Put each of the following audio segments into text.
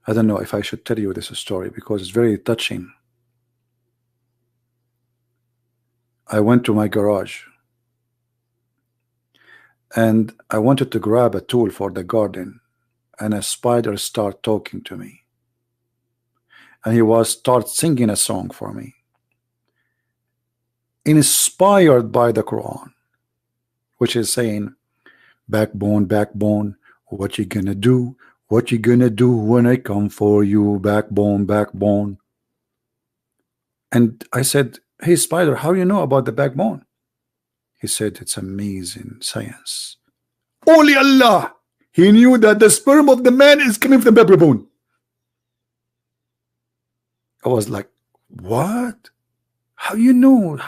I don't know if I should tell you this story because it's very touching. I went to my garage and I wanted to grab a tool for the garden, and a spider started talking to me, and he was start singing a song for me, inspired by the Quran, which is saying, backbone, backbone, what you gonna do? What you gonna do when I come for you? Backbone, backbone. And I said, hey spider, how you know about the backbone? He said, it's amazing science. Only Allah, he knew that the sperm of the man is coming from the backbone. I was like, what? How you know?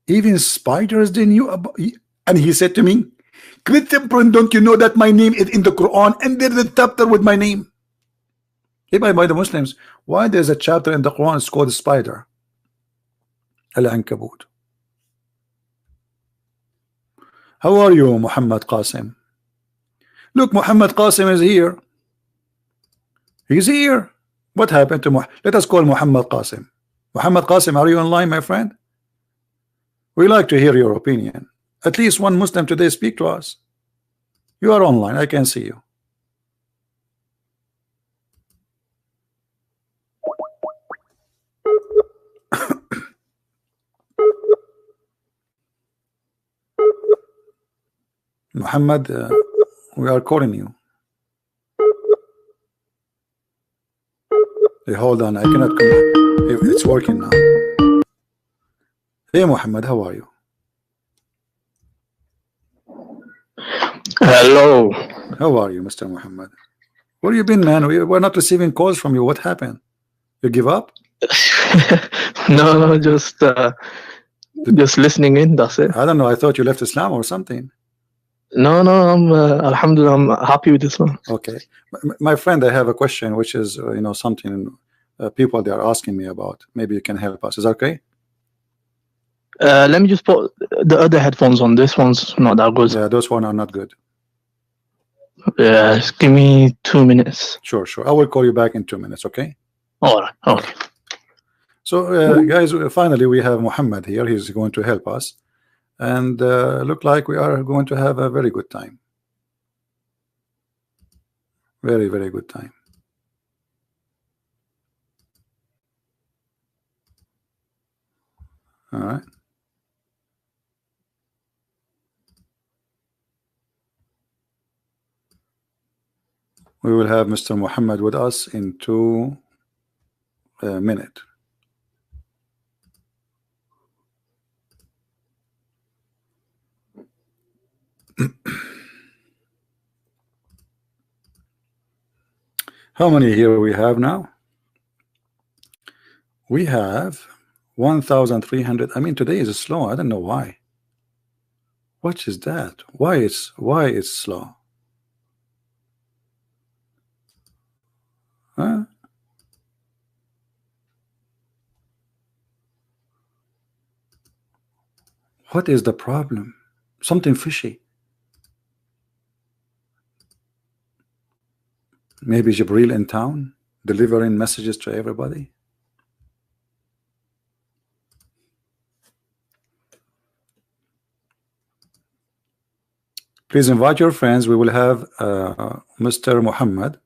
Even spiders they knew about. And he said to me, Christian, don't you know that my name is in the Quran and there's a chapter with my name? Hey, by the Muslims, why there's a chapter in the Quran it's called spider? Al-Ankabut. How are you, Muhammad Qasim? Look, Muhammad Qasim is here. He's here. What happened to Muhammad? Let us call Muhammad Qasim. Muhammad Qasim, are you online, my friend? We like to hear your opinion. At least one Muslim today speak to us. You are online. I can see you. Muhammad, we are calling you. Hey, hold on, I cannot come. It's working now. Hey Muhammad, how are you? Hello. How are you, Mr. Muhammad? Where you been, man? We're not receiving calls from you. What happened? You give up? No, just listening in, that's it. I don't know, I thought you left Islam or something. No, I'm alhamdulillah, I'm happy with this one. Okay, my friend, I have a question which is something people they are asking me about. Maybe you can help us. Is that okay? Let me just put the other headphones on. This one's not that good. Yeah, those one are not good. Yeah, just give me 2 minutes. Sure. I will call you back in 2 minutes, okay? All right, okay. So guys, finally we have Muhammad here. He's going to help us, and look like we are going to have a very good time. Very, very good time. All right. We will have Mr. Muhammad with us in 2 minutes. How many here we have now? We have 1,300. I mean, today is slow. I don't know why. What is that? Why it's slow? Huh? What is the problem? Something fishy. Maybe Jibril in town delivering messages to everybody. Please invite your friends. We will have Mr. Muhammad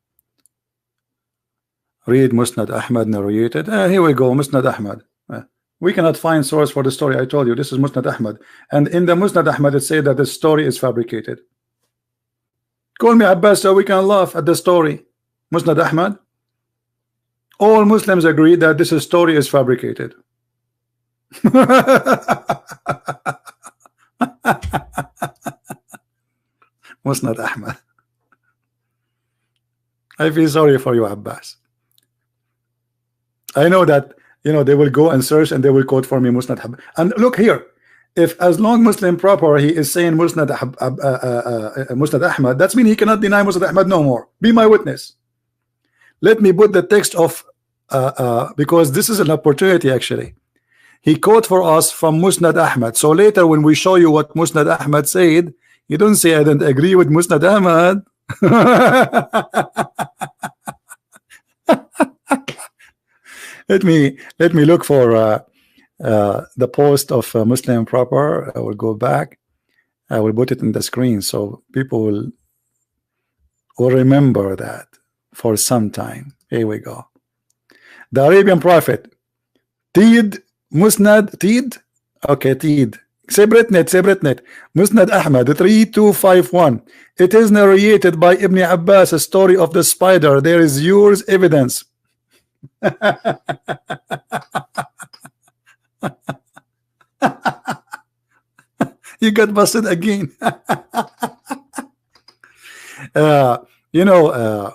read Musnad Ahmad narrated. Here we go, Musnad Ahmad. We cannot find source for the story. I told you this is Musnad Ahmad, and in the Musnad Ahmad it said that the story is fabricated. Call me Abbas so we can laugh at the story. Musnad Ahmad. All Muslims agree that this story is fabricated. Musnad Ahmad. I feel sorry for you, Abbas. I know that they will go and search and they will quote for me Musnad Ahmad. And look here, if as long Muslim proper he is saying Musnad Ahmad, that's mean he cannot deny Musnad Ahmad no more. Be my witness. Let me put the text of because this is an opportunity actually. He quote for us from Musnad Ahmad. So later when we show you what Musnad Ahmad said, you don't say I don't agree with Musnad Ahmad. let me look for the post of Muslim Proper. I will go back. I will put it in the screen so people will remember that for some time. Here we go. The Arabian Prophet. Tid Musnad Tid. Okay, Tid. Separate net. Musnad Ahmad 3251. It is narrated by Ibn Abbas, a story of the spider. There is yours evidence. You got busted again. You know,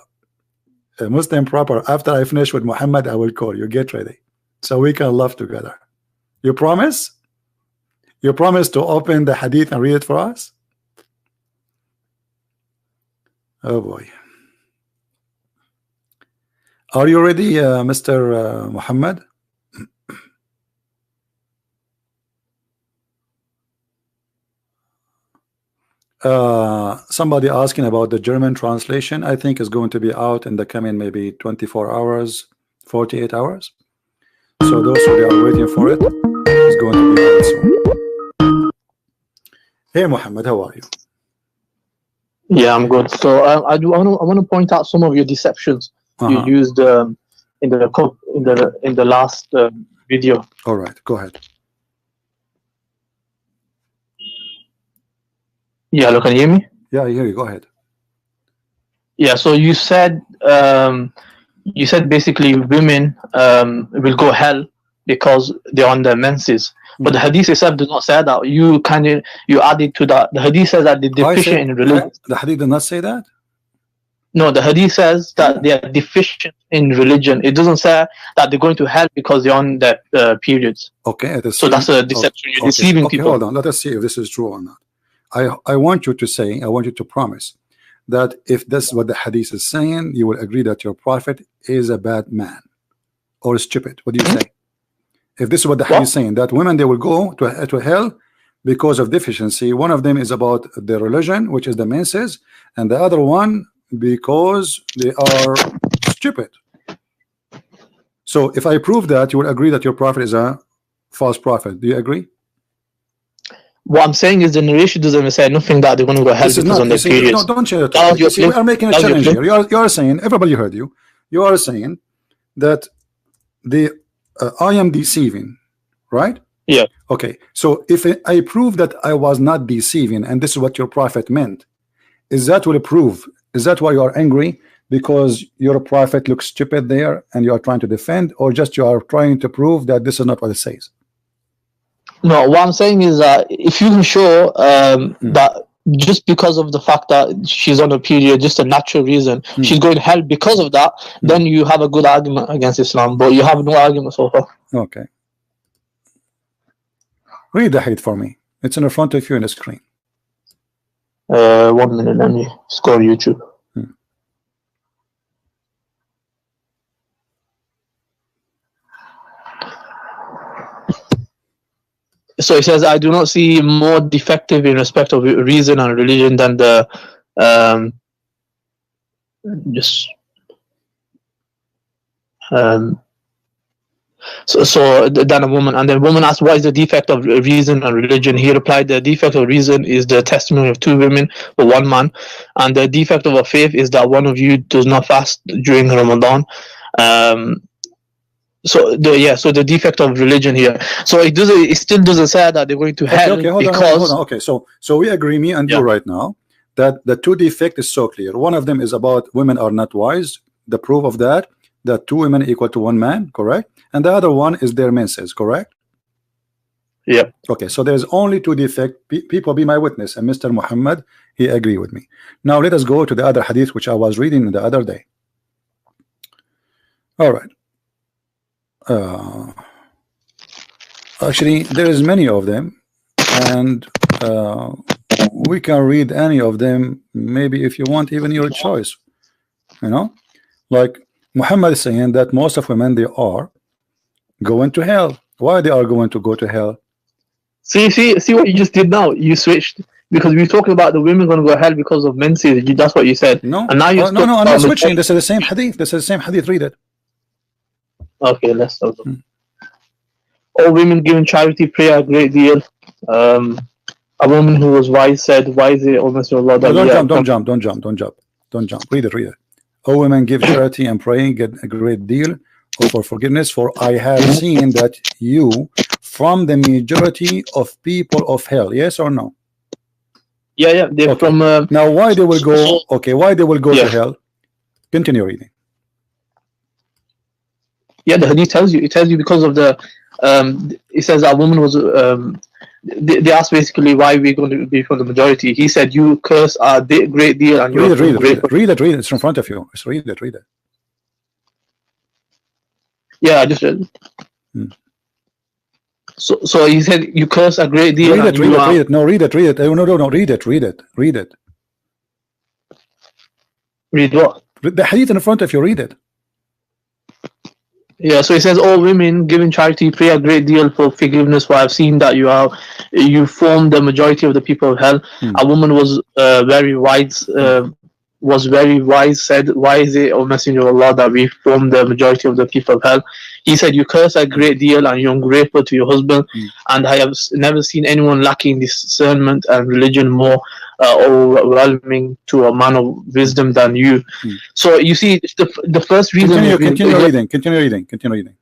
Muslim Proper, after I finish with Muhammad, I will call you. Get ready so we can laugh together. You promise? You promise to open the hadith and read it for us? Oh boy. Are you ready, Mr. Muhammad? Somebody asking about the German translation. I think is going to be out in the coming maybe 24 hours, 48 hours. So those who are waiting for it is going to be out soon. Hey Muhammad, how are you? Yeah, I'm good. So I want to point out some of your deceptions you used in the last video. All right, go ahead. Yeah, look, can you hear me? Yeah, I hear you. Go ahead. Yeah, so you said basically women will go hell because they're on their menses. But the hadith itself does not say that. You added to that. The hadith says that they're deficient in religion. The hadith did not say that? No, the hadith says that they are deficient in religion. It doesn't say that they're going to hell because they're on their periods. Okay. So that's a deception. You're deceiving people. Hold on. Let us see if this is true or not. I want you to say, I want you to promise that if this is what the hadith is saying, you will agree that your prophet is a bad man or stupid. What do you say? If this is what the hadith is saying, that women, they will go to hell because of deficiency. One of them is about the religion, which is the menses, and the other one because they are stupid. So if I prove that, you will agree that your prophet is a false prophet. Do you agree? What I'm saying is the narration doesn't say nothing that they're going to go hell because on their periods. No, don't change it. We are making a challenge here. You are saying, everybody heard you. You are saying that I am deceiving, right? Yeah. Okay. So if I prove that I was not deceiving, and this is what your prophet meant, is that will prove? Is that why you are angry? Because your prophet looks stupid there, and you are trying to defend, or just you are trying to prove that this is not what it says? No, what I'm saying is that if you can show that just because of the fact that she's on a period, just a natural reason, she's going to hell because of that, then you have a good argument against Islam, but you have no argument so far. Okay. Read the hadith for me. It's in front of you on the screen. 1 minute, let me scroll YouTube. So it says, I do not see more defective in respect of reason and religion than the than a woman. And then woman asked, what is the defect of reason and religion? He replied, the defect of reason is the testimony of 2 women for 1 man, and the defect of a faith is that one of you does not fast during Ramadan. So the defect of religion here. So it still doesn't say that they're going to hell. Okay, hold on. Okay, so we agree, me and you right now, that the 2 defect is so clear. One of them is about women are not wise. The proof of that 2 women equal to 1 man, correct? And the other one is their menses, correct? Yeah. Okay, so there's only 2 defect. People be my witness, and Mr. Muhammad, he agree with me. Now let us go to the other hadith which I was reading the other day. All right. Actually, there is many of them, and we can read any of them. Maybe if you want, even your choice. You know, like Muhammad is saying that most of women, they are going to hell. Why they are going to go to hell? See what you just did now. You switched because we were talking about the women going to go to hell because of menses. That's what you said. No, and now no, I'm not switching. This is the same hadith. Read it. Okay, let's start. All women given charity prayer a great deal. A woman who was wise said, "Wise, O Messenger of Allah." That Don't jump. Read it. All women give charity and praying get a great deal for forgiveness. For I have seen that you from the majority of people of hell. Yes or no? Yeah. They're okay. From. Now, why they will go? Okay, why they will go to hell? Continue reading. Yeah, the hadith tells you. It tells you because of the. It says a woman was. They asked basically why we're going to be from the majority. He said, "You curse a great deal, and read it. It's in front of you. Just read it. Yeah, I just read it. So he said, "You curse a great deal." Read it. No, read it. No, read it. Read what? The hadith in front of you. Read it. Yeah, so it says, all women giving charity pray a great deal for forgiveness, for I've seen that you form the majority of the people of hell. A woman was very wise, said, "Why is it, O Messenger of Allah, that we form the majority of the people of hell?" He said, "You curse a great deal and you're ungrateful to your husband, and I have never seen anyone lacking discernment and religion more overwhelming to a man of wisdom than you." So you see, the first reason. Continue reading.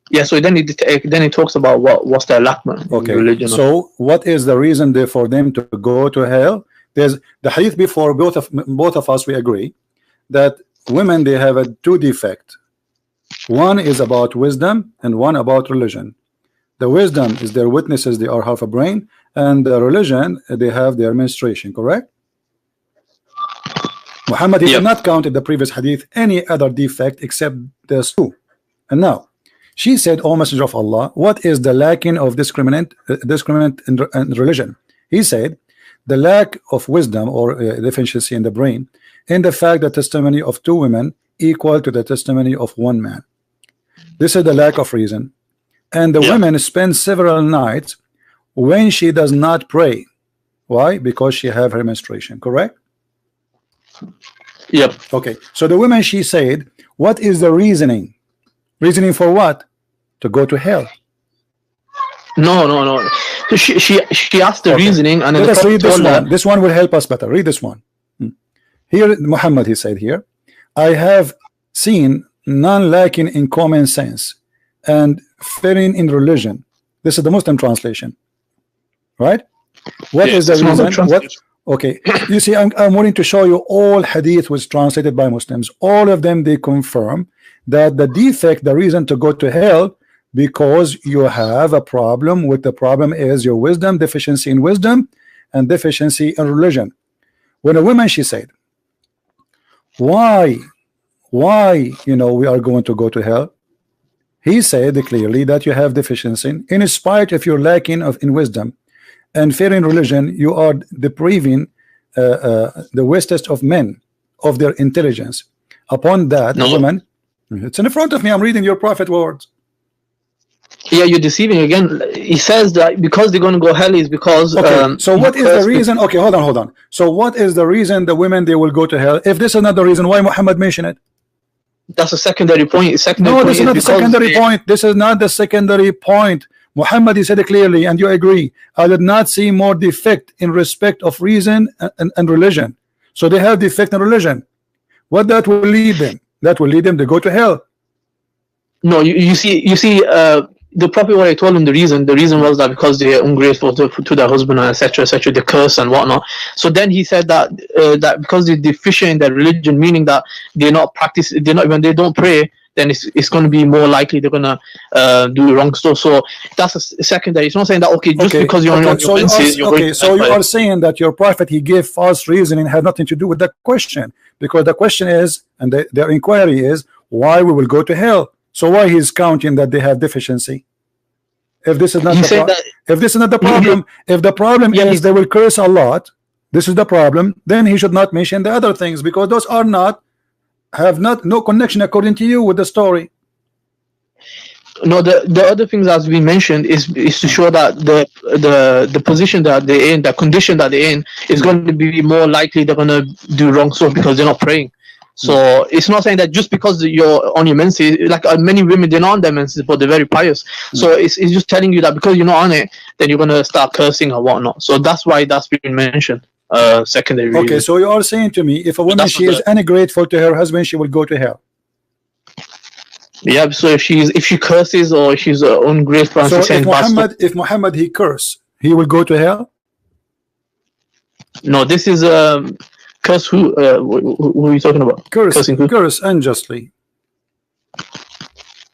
Yeah, so then it talks about what's their lack, man. Okay. Religion. So what is the reason there for them to go to hell? There's the hadith before. Both of us we agree that women, they have two defects. One is about wisdom and one about religion. The wisdom is their witnesses, they are half a brain, and the religion, they have their menstruation, correct? Muhammad did not count in the previous hadith any other defect except those two. And now she said, "O Messenger of Allah, what is the lacking of discriminant in religion?" He said, the lack of wisdom or deficiency in the brain, in the fact that testimony of two women equal to the testimony of one man. This is the lack of reason. And the women spend several nights when she does not pray. Why? Because she have her menstruation, correct? Yep. Okay, so the women, she said, what is the reasoning? Reasoning for what? To go to hell. No. She asked the reasoning, and then let us read this one. This one will help us better. Read this one. Here, Muhammad, he said here, I have seen none lacking in common sense and failing in religion. This is the Muslim translation, right? What is the reason? What? Okay, you see, I'm wanting to show you all hadith was translated by Muslims. All of them, they confirm that the defect, the reason to go to hell, because you have a problem with the problem is your wisdom, deficiency in wisdom, and deficiency in religion. When a woman, she said, why we are going to go to hell? He said clearly that you have deficiency in spite of your lacking in wisdom and fear in religion. You are depriving the wisest of men of their intelligence. Upon that, woman, it's in front of me, I'm reading your prophet words. Yeah, you're deceiving again. He says that because they're going to go hell is because. Okay, so what is the reason? Okay, hold on. So what is the reason the women, they will go to hell? If this is not the reason, why Muhammad mentioned it? That's a secondary point. This is not the secondary point. This is not the secondary point. Muhammad, he said it clearly, and you agree. I did not see more defect in respect of reason and religion. So they have defect in religion. What that will lead them? That will lead them to go to hell. No, you see. The Prophet, what I told him, the reason was that because they are ungrateful to their husband, and etc., the curse and whatnot. So then he said that because they're deficient in their religion, meaning that when they don't pray, then it's going to be more likely they're going to do wrong stuff. So that's a secondary. It's not saying that because you're on your senses, so you are saying that your prophet, he gave false reasoning, had nothing to do with the question, because the question is, and their inquiry is, why we will go to hell. So why he's counting that they have deficiency? If this is not the problem, if the problem is they will curse a lot, this is the problem, then he should not mention the other things, because those are no connection according to you with the story. No, the other things as we mentioned is to show that the position that they're in, the condition that they're in, is going to be more likely they're going to do wrong stuff because they're not praying. So it's not saying that just because you're on your menses, like many women, they're not on their menses, but they're very pious. So it's just telling you that because you're not on it, then you're going to start cursing or whatnot. So that's why that's been mentioned. Secondary reason. Okay, so you are saying to me, if a woman, she is ungrateful to her husband, she will go to hell. Yeah, so if she curses or she's ungrateful, so if Muhammad he curse, he will go to hell? No, this is curse who are you talking about? Cursing who? Curse unjustly.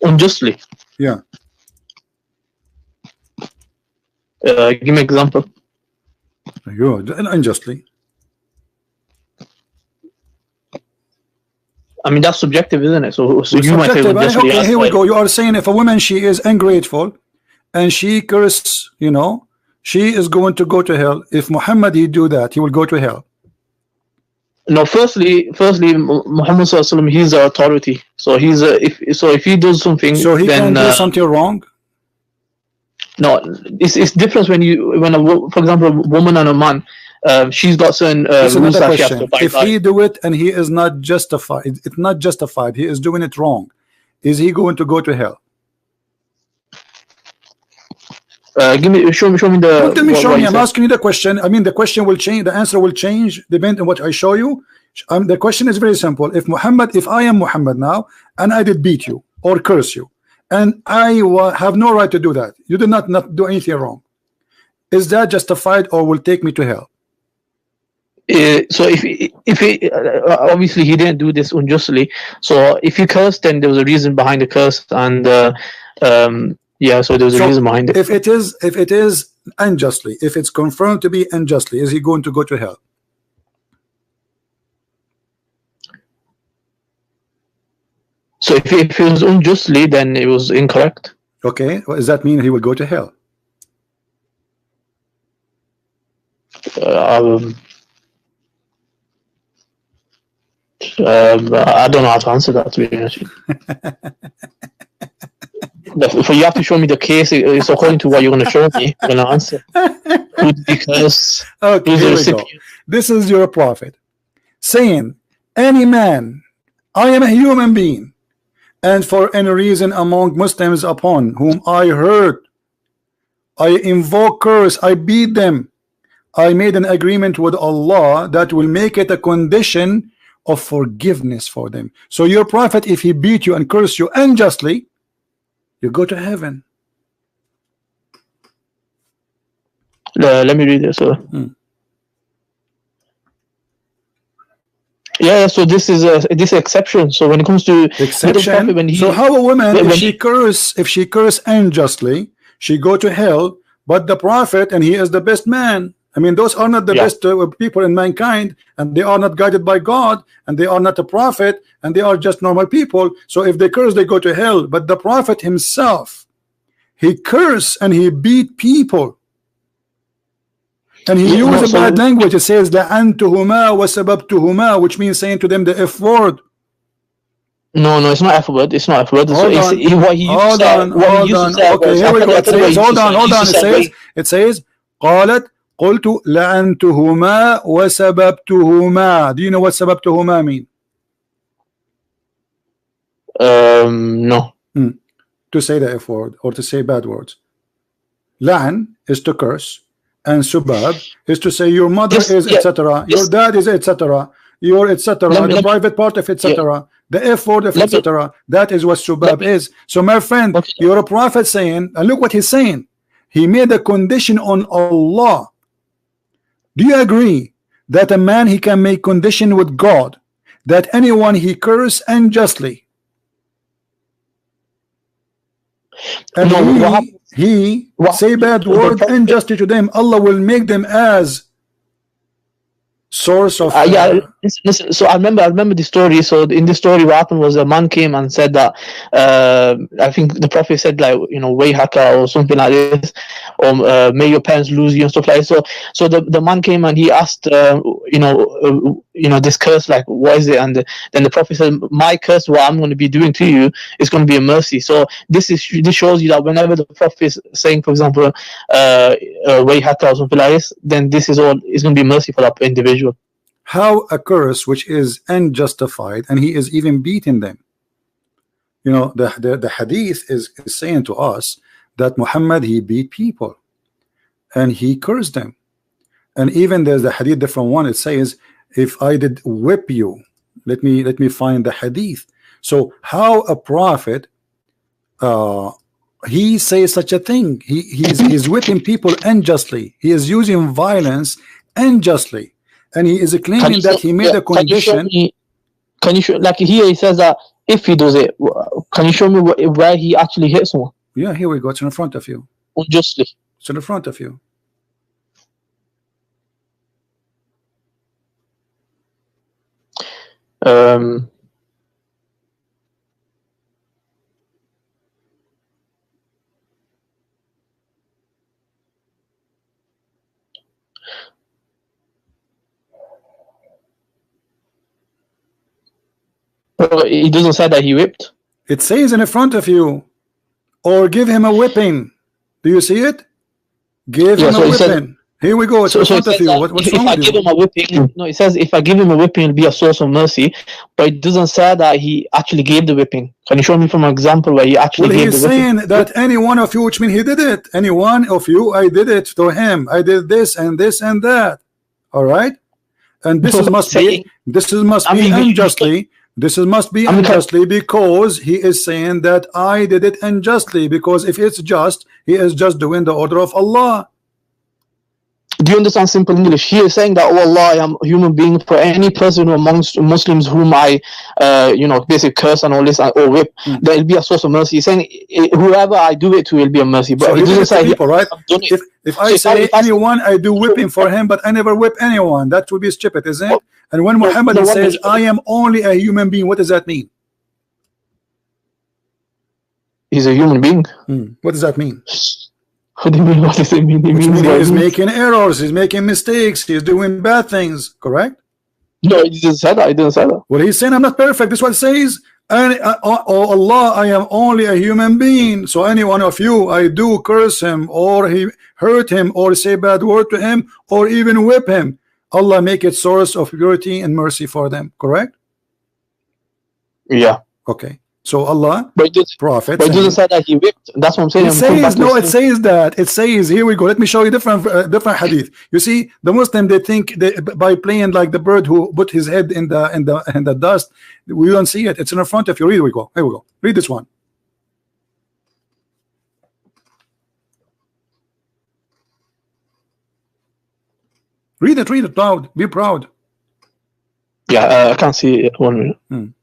Unjustly? Yeah. Give me an example. Good. Unjustly. I mean, that's subjective, isn't it? So you might say unjustly. Okay, here we go. You are saying if a woman, she is ungrateful and she curses, you know, she is going to go to hell. If Muhammad he do that, he will go to hell. No, firstly, Muhammad Sallallahu Alaihi Wasallam, he's the authority. So he's if he does something, so he can do something wrong. No, it's different when for example, a woman and a man, she's got certain rules that she has to abide if by. he do it and he is not justified, it's not justified, he is doing it wrong, is he going to go to hell? Show me the. Tell me, show me. I'm asking you the question. I mean, the question will change. The answer will change depending on what I show you. The question is very simple. If I am Muhammad now and I did beat you or curse you, and I have no right to do that, you did not do anything wrong, is that justified or will take me to hell? So if he obviously he didn't do this unjustly. So if he cursed, then there was a reason behind the curse, and yeah, so there was a reason behind it. If it is unjustly, if it's confirmed to be unjustly, is he going to go to hell? So if it was unjustly, then it was incorrect. Okay, well, does that mean he will go to hell? I don't know how to answer that, to be honest. So you have to show me the case. It's according to what you're going to show me. I'm going to answer. Because okay, here we go. This is your prophet saying, any man, I am a human being, and for any reason among Muslims upon whom I hurt, I invoke curse, I beat them, I made an agreement with Allah that will make it a condition of forgiveness for them. So your prophet, if he beat you and curse you unjustly, you go to heaven. Let me read this. Yeah, so this is this exception. So when it comes to exception, so how a woman, if she curse unjustly, she go to hell, but the prophet, and he is the best man. I mean, those are not the best people in mankind, and they are not guided by God, and they are not a prophet, and they are just normal people. So if they curse, they go to hell. But the prophet himself, he cursed and he beat people, and he used a bad language. It says la'antuhuma wa sababtuhuma, which means saying to them the F word. No, it's not F word. It's not F word. Hold on. Okay, here we go. Hold on. It says قالت قلت لعنتهما وسببتهما. Do you know what سببتهما mean? No. To say the F word or to say bad words. La'an is to curse, and subab is to say your mother is etc. Your dad is etc. Your etc. The private part of etc. The F word of etc. That is what subab is. So my friend, you're a prophet saying, and look what he's saying. He made a condition on Allah. Do you agree that a man, he can make condition with God that anyone he curse unjustly, and he say bad word unjustly to them, Allah will make them as source of listen, so I remember the story. So in this story, what happened was a man came and said that I think the prophet said, like, you know, way haka or something like this, or may your parents lose you and stuff like that. So the man came and he asked you know this curse, like, what is it? And then the prophet said, my curse, what I'm going to be doing to you is going to be a mercy. So this shows you that whenever the prophet is saying, for example, way haka or something like this, then this is all is going to be mercy for that individual. how a curse which is unjustified, and he is even beating them. You know, the hadith is saying to us that Muhammad, he beat people and he cursed them. And even there's a hadith different one, it says, if I did whip you, let me find the hadith. So how a prophet he says such a thing? He's whipping people unjustly, he is using violence unjustly, and he is claiming that he made a condition. Can you show, like here he says that if he does it, can you show me where he actually hit someone? Yeah, here we go, it's in front of you. Unjustly. It's in front of you. He doesn't say that he whipped. It says in front of you, or give him a whipping. Do you see it? Give him a whipping. Here we go. It's in front of you. What's wrong with you? If I give him a whipping, no, it says if I give him a whipping, it'll be a source of mercy. But it doesn't say that he actually gave the whipping. Can you show me from an example where he actually gave the whipping? He's saying that any one of you, which means he did it. Any one of you, I did it to him. I did this and this and that. All right. And this must be unjustly. This must be unjustly, because he is saying that I did it unjustly, because if it's just, he is just doing the order of Allah. Do you understand simple English? He is saying that, oh Allah, I am a human being. For any person amongst Muslims whom I, basically curse and all this or whip, there will be a source of mercy. He's saying whoever I do it to will be a mercy. But so it doesn't say people, right? If I say anyone, I do whipping for him, but I never whip anyone, that would be stupid, isn't it? And when Muhammad says, I am only a human being, what does that mean? He's a human being. What does that mean? What do you mean? What does it mean? He's making errors, he's making mistakes, he's doing bad things, correct? No, he didn't say that. He didn't say that. Well, he's saying I'm not perfect. This is what it says. And oh Allah, I am only a human being. So any one of you, I do curse him, or he hurt him, or say bad word to him, or even whip him. Allah make it source of purity and mercy for them, correct? Yeah. Okay. So Allah, Prophet, but it doesn't say that he whipped. That's what I'm saying. It says that. It says, here we go. Let me show you different hadith. You see, the Muslim, they think by playing like the bird who put his head in the dust. We don't see it. It's in front of you. Here we go. Here we go. Read this one. Read it. Read it loud. Be proud. Yeah, I can't see it. 1 minute.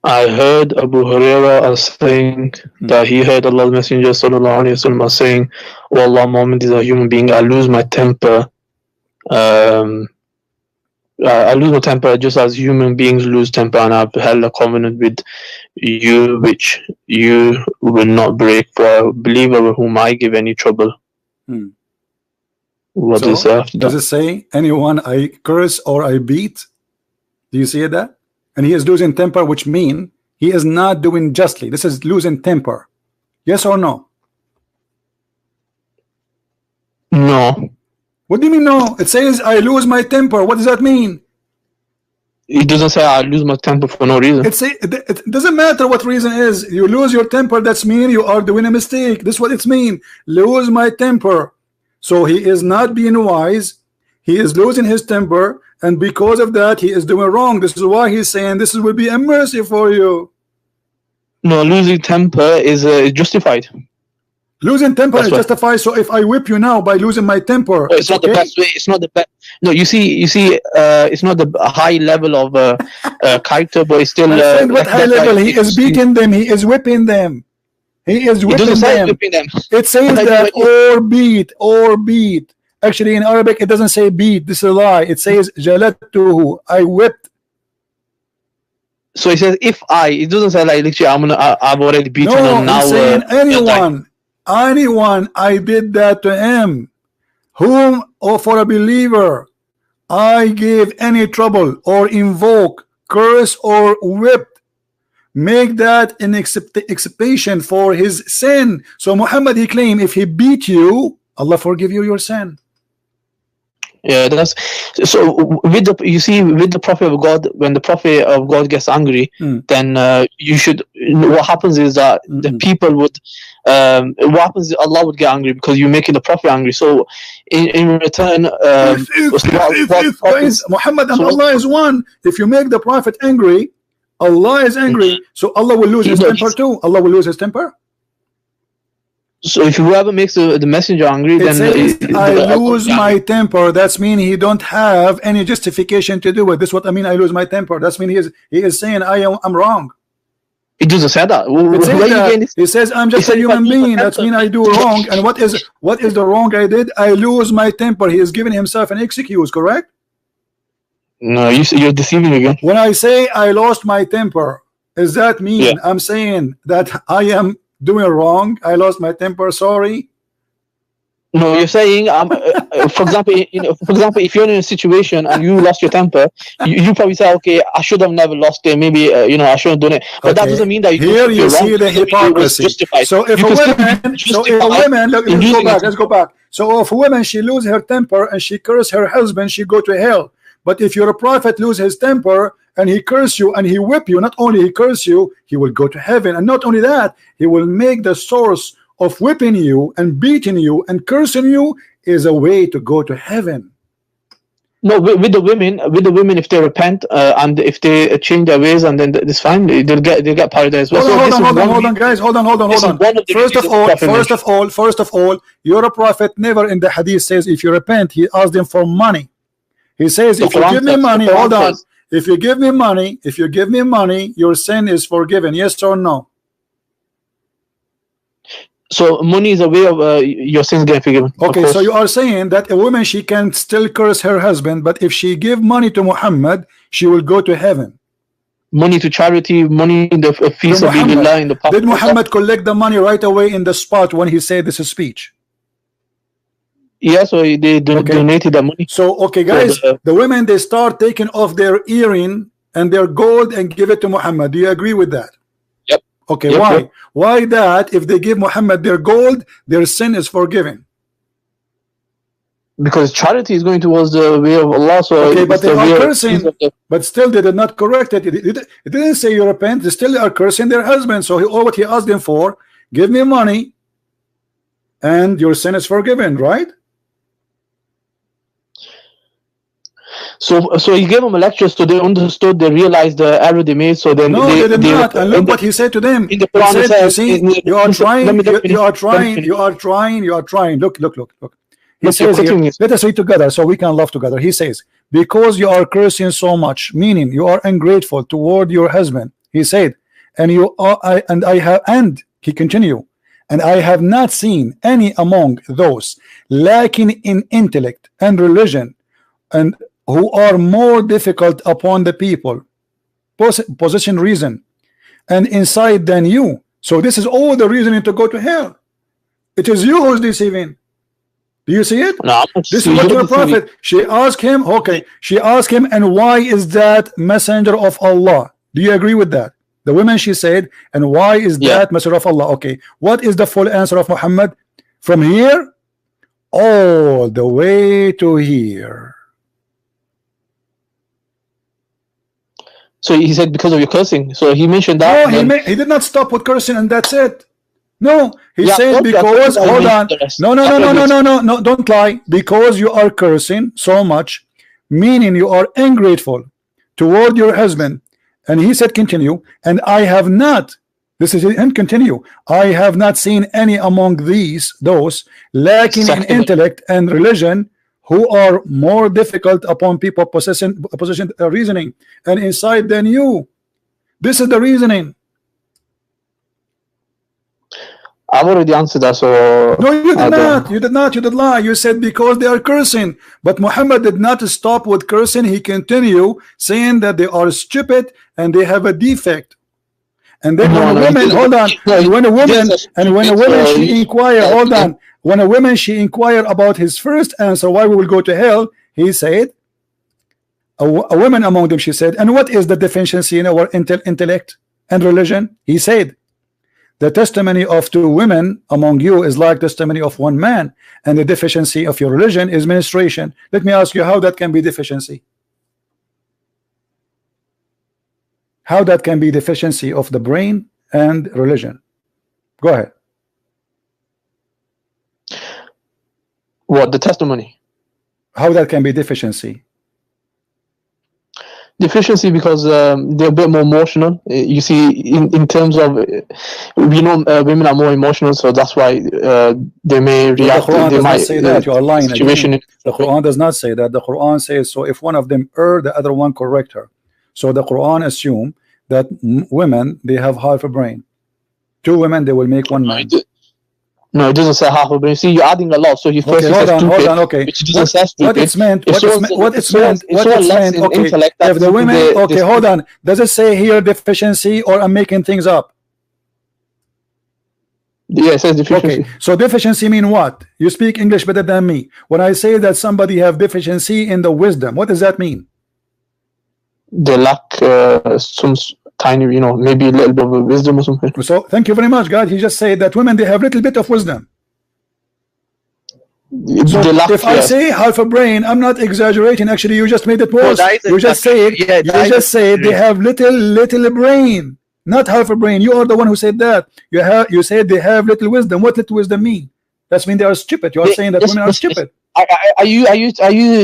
I heard Abu Huraira saying that he heard Allah's Messenger sallallahu alaihi wasallam saying, "Oh Allah, Muhammad is a human being. I lose my temper. I lose my temper just as human beings lose temper, and I've held a covenant with you which you will not break for a believer whom I give any trouble." What is that? Does it say anyone I curse or I beat? Do you see that? And he is losing temper, which means he is not doing justly. This is losing temper. Yes or no? No. What do you mean no? It says I lose my temper. What does that mean? It doesn't say I lose my temper for no reason. It doesn't matter what reason is. You lose your temper, that's mean you are doing a mistake. This is what it's mean. Lose my temper. So he is not being wise. He is losing his temper, and because of that, he is doing wrong. This is why he's saying this will be a mercy for you. No, losing temper is justified. Losing temper is justified. So if I whip you now by losing my temper, no, it's not the best way. It's not the best. No, you see, it's not the high level of character, but it's still. What high level? He is beating them. He is whipping them. He is whipping them. It says that or beat. Actually, in Arabic, it doesn't say beat. This is a lie. It says jalattuhu. I whipped. So it says if I. It doesn't say like literally I've already beaten him now. No, it's saying anyone. I did that to him. Whom or for a believer, I gave any trouble or invoke, curse or whipped. Make that an expiation for his sin. So Muhammad, he claimed if he beat you, Allah forgive you your sin. Yeah, that's so. With the you see, with the Prophet of God, when the Prophet of God gets angry, then you should. What happens is that the people would. What happens is Allah would get angry because you're making the Prophet angry. So, in return, if guys, Muhammad and Allah is one. If you make the Prophet angry, Allah is angry. So Allah will lose his temper too. Allah will lose his temper. So if whoever makes the messenger angry, then says, I lose my temper. That's mean he don't have any justification to do it. This is what I mean. I lose my temper. That's mean he is saying I'm wrong. He doesn't say that. He says I'm just a human being. That means I do wrong. And what is the wrong I did? I lose my temper. He is giving himself an excuse. Correct? No, you're deceiving again. When I say I lost my temper, does that mean I'm saying that I am doing wrong? I lost my temper. Sorry. No, you're saying for example, if you're in a situation and you lost your temper, you probably say, okay, I should have never lost it. Maybe I shouldn't have done it. But that doesn't mean that you see the hypocrisy. So if a woman, let's go back. So if a woman she lose her temper and she curse her husband, she go to hell. But if your prophet lose his temper and he curse you and he whip you, not only he curse you, he will go to heaven. And not only that, he will make the source of whipping you and beating you and cursing you is a way to go to heaven. No, with the women, if they repent and if they change their ways, and then it's fine. They'll get paradise. Hold on, guys. Hold on. First of all, your prophet never in the hadith says if you repent, he asked them for money. He says if you give me money, hold on. If you give me money, your sin is forgiven. Yes or no? So money is a way of your sins getting forgiven. Okay, so you are saying that a woman she can still curse her husband, but if she give money to Muhammad, she will go to heaven. Money to charity, money in the feast of Allah in the public. Did Muhammad collect the money right away in the spot when he said this speech? Yeah, so they donated the money. So okay, guys, the women they start taking off their earring and their gold and give it to Muhammad. Do you agree with that? Yep. Okay, yep, why? Yep. Why that? If they give Muhammad their gold, their sin is forgiven. Because charity is going towards the way of Allah. So okay, but they are cursing. But still, they did not correct it. It didn't say you repent. They still are cursing their husband. So all what he asked them for, give me money, and your sin is forgiven, right? So he gave them a lecture, so they understood, they realized the error they made. So then no, they did not. And look what he said to them. In the Quran, he said, you see, you are trying. Look. He says here, let us read together so we can laugh together. He says, because you are cursing so much, meaning you are ungrateful toward your husband. He said, and he continued, and I have not seen any among those lacking in intellect and religion, and who are more difficult upon the people, possession reason, and insight than you. So this is all the reasoning to go to hell. It is you who's deceiving. Do you see it? No, this is what your prophet. She asked him. Okay, she asked him, and why is that messenger of Allah? Do you agree with that? The women she said, and why is that messenger of Allah? Okay, what is the full answer of Muhammad? From here all the way to here. So he said because of your cursing. So he mentioned that. No, he did not stop with cursing and that's it. No, he said because hold on. No, don't lie. Because you are cursing so much, meaning you are ungrateful toward your husband. And he said continue, and I have not, this is and continue, I have not seen any among those lacking in intellect and religion who are more difficult upon people possessing reasoning and insight than you. This is the reasoning. I've already answered that. So no, you did not. You did not. You did lie. You said because they are cursing, but Muhammad did not stop with cursing. He continued saying that they are stupid and they have a defect. And then when a woman, hold on, and when a woman she inquire, hold on, when a woman she inquired about his first answer, why we will go to hell, he said, a woman among them, she said, and what is the deficiency in our intellect and religion? He said, The testimony of 2 women among you is like testimony of 1 man, and the deficiency of your religion is menstruation. Let me ask you how that can be deficiency. How that can be deficiency of the brain and religion. Go ahead. What, the testimony? How that can be deficiency? Deficiency because they're a bit more emotional. You see, in terms of, we know women are more emotional, so that's why they may react. The Quran they does might not say that. You are lying situation. again. The Quran does not say that. The Quran says, so if one of them err, the other one correct her. So the Quran assume that women, they have half a brain. 2 women, they will make 1 man. No, it doesn't say half a brain. See, you're adding a lot. So you first okay, hold on, okay. Which doesn't say stupid. What it's meant, what it's meant, okay. Intellect, if the women, okay, hold on. Does it say here deficiency, or I'm making things up? Yeah, it says deficiency. Okay, so deficiency mean what? You speak English better than me. When I say that somebody have deficiency in the wisdom, what does that mean? They lack some tiny, maybe a little bit of wisdom or something. So thank you very much, God. He just said that women, they have little bit of wisdom. So if I say half a brain, I'm not exaggerating. Actually, you just made it worse. You just said they have little brain, not half a brain. You are the one who said that. You said they have little wisdom. What little wisdom mean? That means they are stupid. You are saying that women are stupid. Are you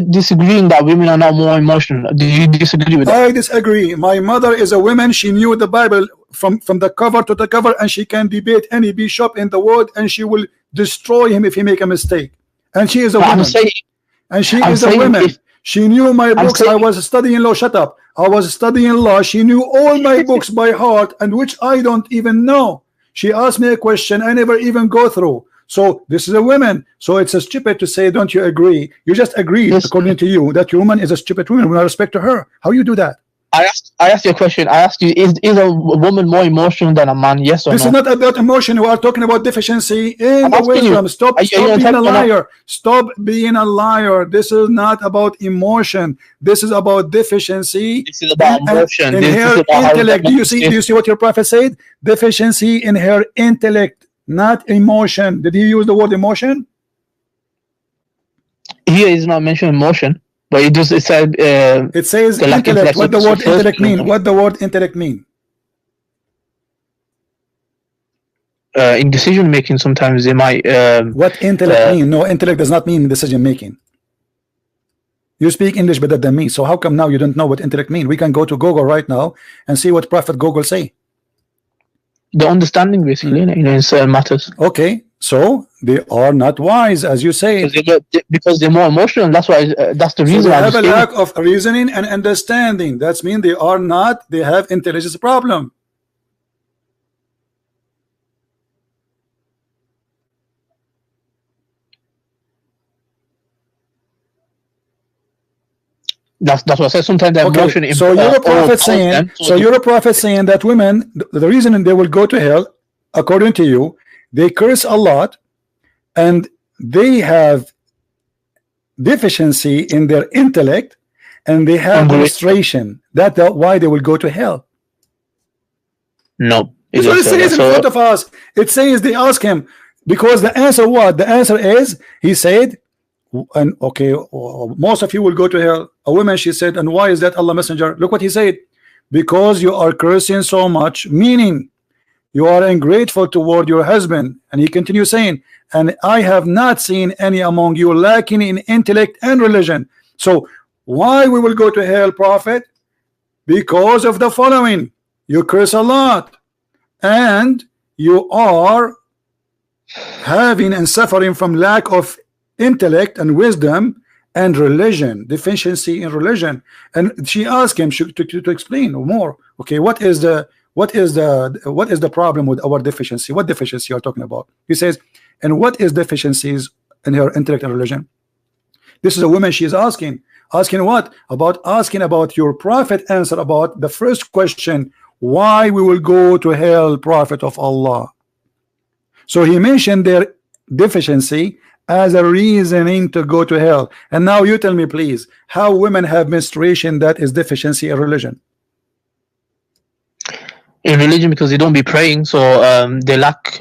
disagreeing that women are not more emotional? Do you disagree with that? I disagree. My mother is a woman. She knew the Bible from the cover to the cover, and she can debate any bishop in the world, and she will destroy him if he make a mistake. And she is a woman. She knew my books. I was studying law. Shut up. I was studying law. She knew all my books by heart, and which I don't even know. She asked me a question I never even go through. So this is a woman. So it's a stupid to say, don't you agree? You just agreed, according to you, that your woman is a stupid woman with respect to her. How you do that? I asked you a question. I asked you, is a woman more emotional than a man? Yes or no? This is not about emotion. We are talking about deficiency in the wisdom. Stop being a liar. Stop being a liar. This is not about emotion. This is about deficiency. This is about emotion. In her intellect. Do you see what your prophet said? Deficiency in her intellect, not emotion. Did he use the word emotion? Here is not mentioned emotion. But it said it says intellect. What the word intellect mean? What the word intellect mean? In decision making, sometimes they might. What intellect mean? No, intellect does not mean decision making. You speak English better than me, so how come now you don't know what intellect mean? We can go to Google right now and see what Prophet Google say. The understanding, basically, in certain matters. Okay. So they are not wise, as you say, because they're more emotional. That's why. That's the reason. So they have a lack of reasoning and understanding. That means they are not. They have intelligence problem. That's what I said. Sometimes the emotion. So you're a prophet saying. So you're a prophet saying that women, the reason they will go to hell, according to you, they curse a lot, and they have deficiency in their intellect, and they have frustration. That's why they will go to hell. No, it says in front of us. It says they ask him, because the answer what? The answer is, he said, and okay, most of you will go to hell. A woman, she said, and why is that, Allah Messenger? Look what he said, because you are cursing so much, meaning you are ungrateful toward your husband. And he continues saying, and I have not seen any among you lacking in intellect and religion. So why we will go to hell, Prophet? Because of the following: you curse a lot, and you are having and suffering from lack of intellect and wisdom and religion, deficiency in religion. And she asked him to explain more. Okay, what is the problem with our deficiency? What deficiency are you talking about? He says, and what is deficiencies in her intellect and religion? This is a woman. She is asking what? Asking about your prophet answer about the first question, why we will go to hell, Prophet of Allah. So he mentioned their deficiency as a reasoning to go to hell. And now you tell me, please, how women have menstruation that is deficiency in religion? in religion because they don't be praying, so they lack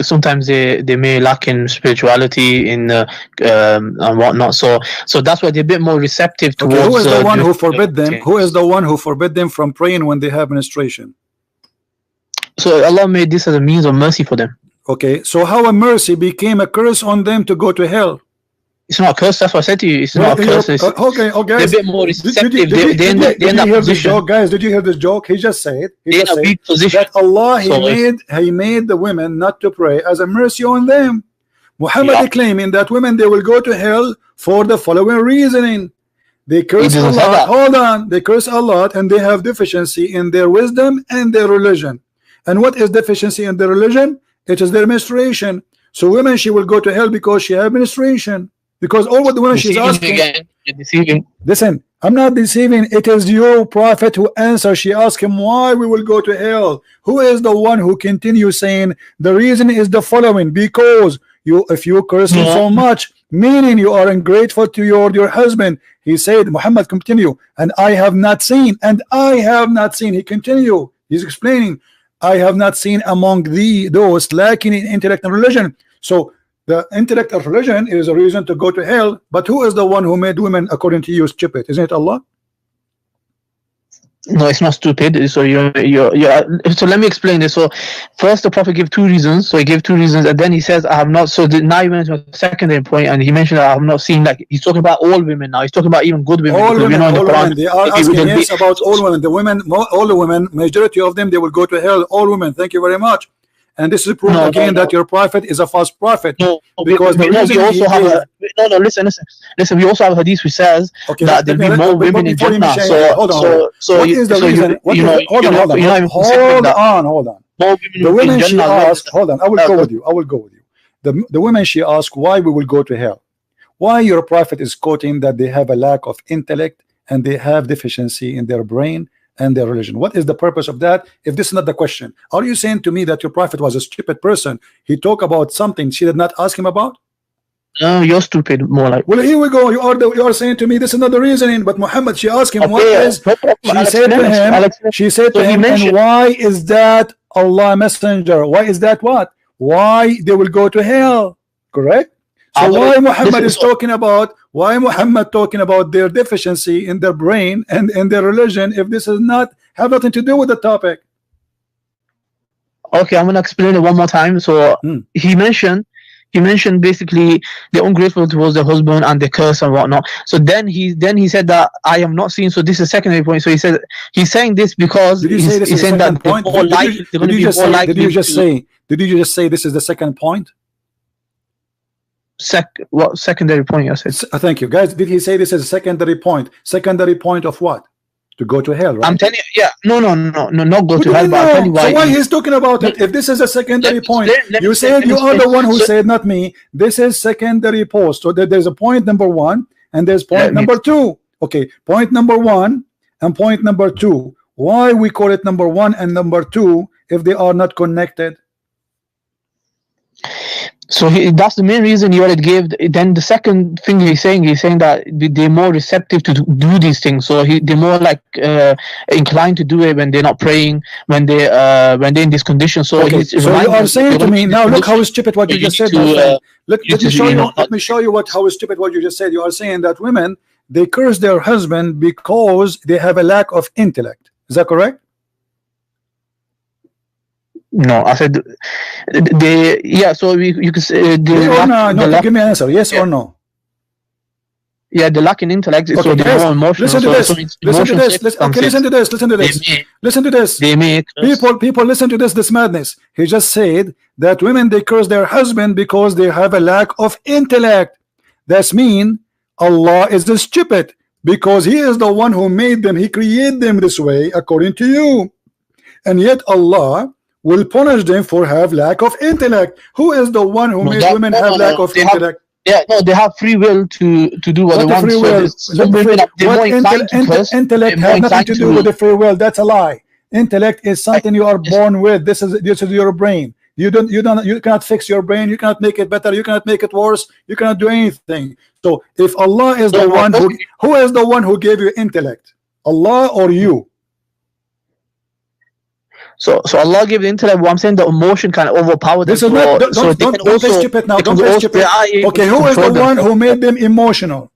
sometimes they may lack in spirituality in and whatnot, so that's why they're a bit more receptive towards who is the one who forbid them who is the one who forbid them from praying when they have menstruation? So Allah made this as a means of mercy for them. Okay, so how a mercy became a curse on them to go to hell? It's not a curse. That's what I said to you. It's not a curse. Okay, they're a bit more receptive. Did you hear this joke, guys? Did you hear this joke? He just said that Allah he made the women not to pray as a mercy on them. Muhammad is claiming that women they will go to hell for the following reasoning: they curse Allah. Hold on, they curse Allah and they have deficiency in their wisdom and their religion. And what is deficiency in their religion? It is their menstruation. So women, she will go to hell because she have menstruation. Because all what the women she's asking. You're deceiving. Listen, I'm not deceiving. It is your prophet who answers. She asked him why we will go to hell. Who is the one who continues saying the reason is the following? Because if you curse him so much, meaning you are ungrateful to your husband. He said, Muhammad, continue. And I have not seen. He continue. He's explaining. I have not seen among those lacking in intellect and religion. So the intellect of religion is a reason to go to hell. But who is the one who made women, according to you, stupid? Isn't it Allah? No, it's not stupid. So so let me explain this. So first, the Prophet gave two reasons. So he gave two reasons, and then he says, "I have not." So now he went to a secondary point, and he mentioned that I have not seen. Like he's talking about all women now. He's talking about even good women. All women, all women. They are asking yes about all women. All the women, majority of them, they will go to hell. All women. Thank you very much. And this is proof again that your prophet is a false prophet. Because we also have listen. We also have a hadith which says that there will be more women in Jannah. So what is the reason? Hold on. The women she asked. Hold on. I will go with you. The women she asked why we will go to hell. Why your prophet is quoting that they have a lack of intellect and they have deficiency in their brain and their religion. What is the purpose of that if this is not the question? Are you saying to me that your prophet was a stupid person? He talked about something she did not ask him about? No, you're stupid, more like. Well, here we go. You are saying to me this is not the reasoning, but Muhammad, she asked him what is. She said to him, and why is that Allah Messenger? Why is that what? Why they will go to hell? Correct? So why Muhammad is talking about their deficiency in their brain and in their religion if this is not have nothing to do with the topic? Okay, I'm gonna explain it one more time. So he mentioned basically they're ungrateful towards their husband and the curse and whatnot. So then he said that I am not seeing. So this is a secondary point. So he said he's saying this because he's saying that point. Did you just say this is the second point? What secondary point? I said. Thank you, guys. Did he say this is a secondary point? Secondary point of what? To go to hell, right? I'm telling you, no, not go to hell. But I'll tell you why. So why he's talking about it? If this is a secondary point, you said you are the one who said, not me. This is secondary post. So there's a point number one and there's point number two. Okay, point number one and point number two. Why we call it number one and number two if they are not connected? So that's the main reason you already gave. Then the second thing he's saying that they're more receptive to do these things. So they're more like inclined to do it when they're not praying, when they're in this condition. So okay. So you are saying to me now, look how stupid what you just said. Let me show you how stupid what you just said. You are saying that women, they curse their husband because they have a lack of intellect. Is that correct? No, I said so you could say give me an answer. Yes or no? Yeah, the lack in intellect. Okay, so they're more emotional. Listen to this. They make people listen to this madness. He just said that women they curse their husband because they have a lack of intellect. That's mean Allah is the stupid because He is the one who made them. He created them this way according to you, and yet Allah will punish them for have lack of intellect. Who is the one who made women have lack of intellect? They have free will to do what they want. Free will? Intellect has nothing to do with the free will. That's a lie. Intellect is something you are born with. This is your brain. You cannot fix your brain. You cannot make it better. You cannot make it worse. You cannot do anything. So if Allah is the one who is the one who gave you intellect, Allah or you? So Allah gave the intellect. What I'm saying, the emotion can overpower them. This is not. Don't play also, stupid now. they Don't can play also- stupid. they are able Okay, to who is the control one them. who made them emotional?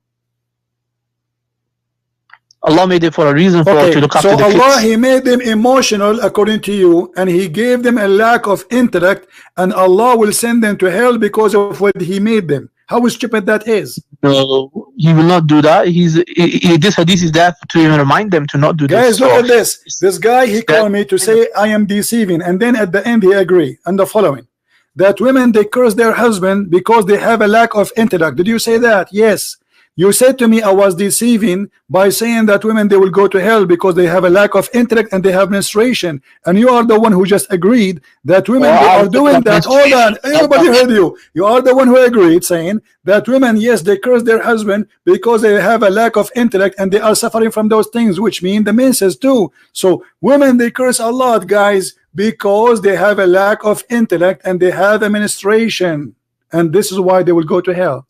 Allah made it for a reason, for Okay, to look so after the Allah, kids. He made them emotional according to you, and He gave them a lack of intellect, and Allah will send them to hell because of what He made them. How stupid that is. No, He will not do that. This hadith is there to even remind them to not do Guys, this. look So at this. This guy, he called me to say I am deceiving, and then at the end he agree. And the following, that women, they curse their husband because they have a lack of intellect. Did you say that? Yes. You said to me I was deceiving by saying that women, they will go to hell because they have a lack of intellect and they have menstruation. And you are the one who just agreed that women, they are doing that. Hold on, everybody heard you. You are the one who agreed, saying that women, yes, they curse their husband because they have a lack of intellect and they are suffering from those things, which mean the menses too. So women, they curse a lot, guys, because they have a lack of intellect and they have a menstruation, and this is why they will go to hell.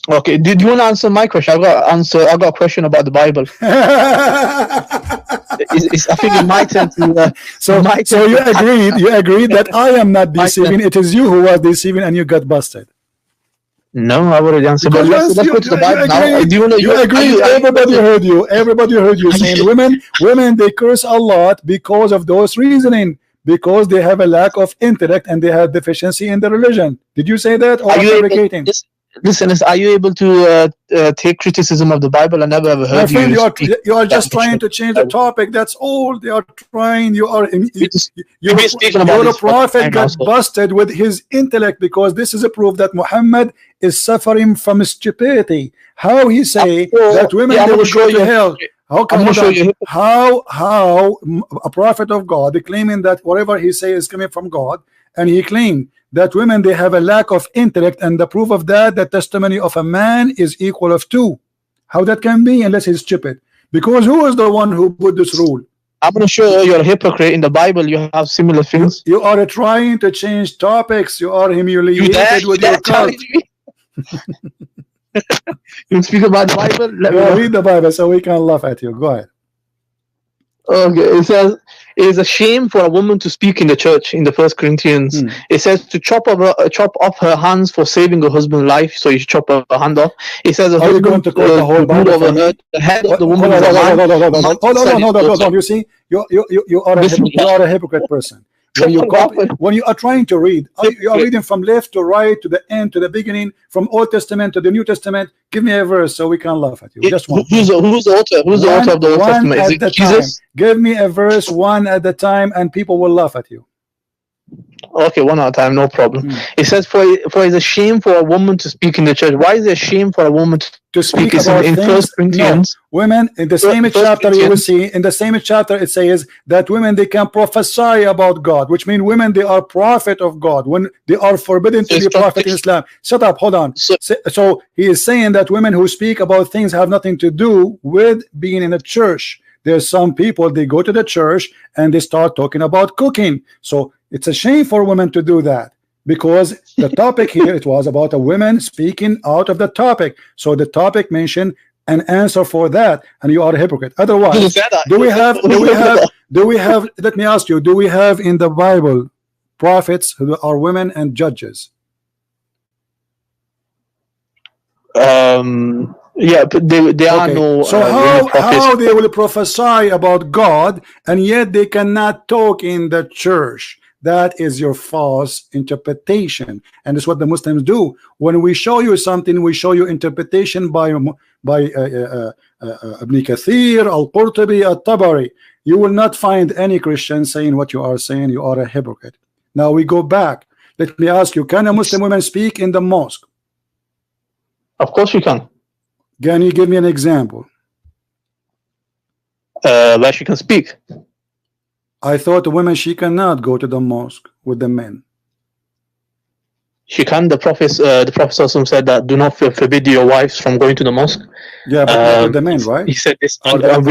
Okay, did you want to answer my question? I got a question about the Bible. I think it might turn to. So you agreed that I am not deceiving. It is you who was deceiving, and you got busted. No, I already answered. But let's go to the Bible now. Do you agreed. Everybody heard you. Everybody heard you saying women they curse a lot because of those reasoning, because they have a lack of intellect and they have deficiency in the religion. Did you say that, or are you fabricating? Listen, are you able to take criticism of the Bible? I never ever heard friend, you are just trying to change the topic. That's all. They are trying. Your prophet got busted with his intellect, because this is a proof that Muhammad is suffering from stupidity. How he say that women they will go to hell? How a prophet of God claiming that whatever he say is coming from God, and he claimed that women they have a lack of intellect, and the proof of that, the testimony of a man is equal of 2. How that can be unless he's stupid? Because who is the one who put this rule? I'm going to show you're a hypocrite. In the Bible you have similar things. You are trying to change topics. You are humiliated with your cult. You speak about the Bible? Read the Bible so we can laugh at you. Go ahead. Okay, it says it is a shame for a woman to speak in the church. In the 1 Corinthians, it says to chop off her hands for saving her husband's life. So you chop her hand off. It says a husband to quote the whole Bible over her. The head of the woman is a man. Hold on. You see, you are a hypocrite person. When you are trying to read, you are reading from left to right to the end to the beginning, from Old Testament to the New Testament. Give me a verse so we can laugh at you. Just one. Who's the author? Who's the author of the Old Testament? Is it Jesus? Give me a verse one at a time, and people will laugh at you. Okay, one at a time, no problem. It says, for it's a shame for a woman to speak in the church. Why is it a shame for a woman to speak about in 1 Corinthians? No. Women, in the same chapter you will see, in the same chapter it says that women, they can prophesy about God, which means women, they are prophet of God, when they are forbidden to be prophet in Islam. Shut up, hold on. So he is saying that women who speak about things have nothing to do with being in a church. There's some people, they go to the church and they start talking about cooking. So it's a shame for women to do that, because the topic here, it was about a woman speaking out of the topic. So the topic mentioned an answer for that, and you are a hypocrite. Otherwise, do we have, let me ask you, do we have in the Bible prophets who are women and judges? Yeah, but they are no. So how they will prophesy about God and yet they cannot talk in the church? That is your false interpretation, and it's what the Muslims do. When we show you something, we show you interpretation by Ibn Kathir, Al-Qurtubi, Al-Tabari. You will not find any Christian saying what you are saying. You are a hypocrite. Now we go back. Let me ask you: can a Muslim woman speak in the mosque? Of course you can. Can you give me an example? Where she can speak. I thought the women, she cannot go to the mosque with the men. She can. The Prophet also said that do not forbid your wives from going to the mosque. Yeah, but not with the men, right? He said this. Are they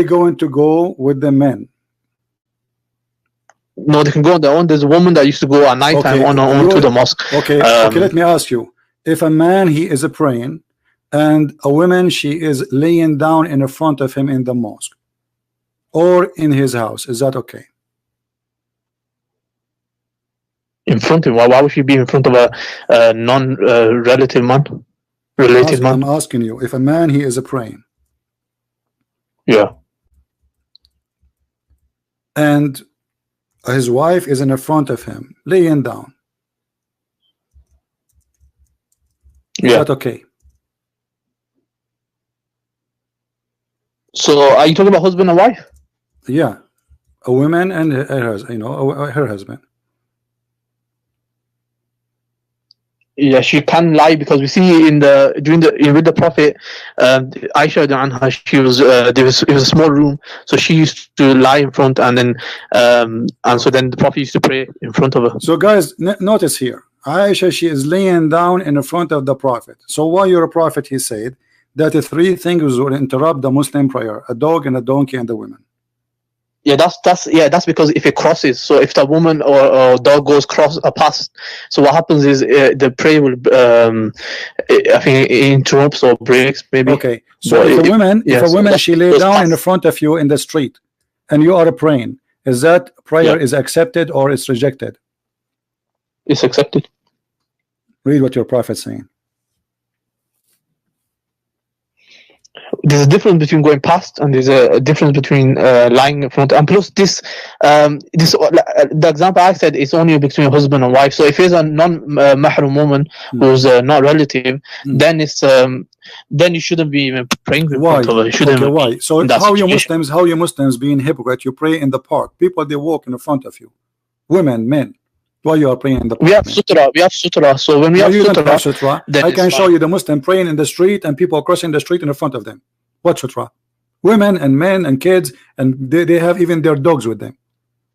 going to go with the men? No, they can go on their own. There's a woman that used to go at night time on her own to the mosque. Okay, let me ask you. If a man, he is praying, and a woman, she is laying down in front of him in the mosque, or in his house. Is that okay? In front of him? Why would she be in front of a non-relative man? Related man? I'm asking you, if a man, he is a praying. Yeah. And his wife is in the front of him, laying down. Is that okay? So are you talking about husband and wife? Yeah, a woman and her husband. Yeah, she can lie, because we see with the Prophet, Aisha anha, she was it was a small room, so she used to lie in front, and then so then the Prophet used to pray in front of her. So guys, notice here, Aisha, she is laying down in the front of the Prophet. So why you're a prophet, he said that the three things will interrupt the Muslim prayer: a dog and a donkey and the women. Yeah, that's because if it crosses, so if the woman or dog goes past, so what happens is the prayer will I think it interrupts or breaks maybe. Okay, so if a woman she lay down in the front of you in the street and you are praying, is that prayer is accepted or it's rejected? It's accepted. Read what your prophet saying. There's a difference between going past, and there's a difference between lying in front. And plus, the example I said is only between husband and wife. So if it's a non-mahram woman who's not relative, then it's then you shouldn't be even praying in front of her. Okay, why? So how you Muslims being hypocrite? You pray in the park. People, they walk in the front of you. Women, men. Why you are praying in the park? We have sutra. So when we have sutra, I can show you the Muslim praying in the street and people crossing the street in the front of them. What sutra? Women and men and kids, and they have even their dogs with them.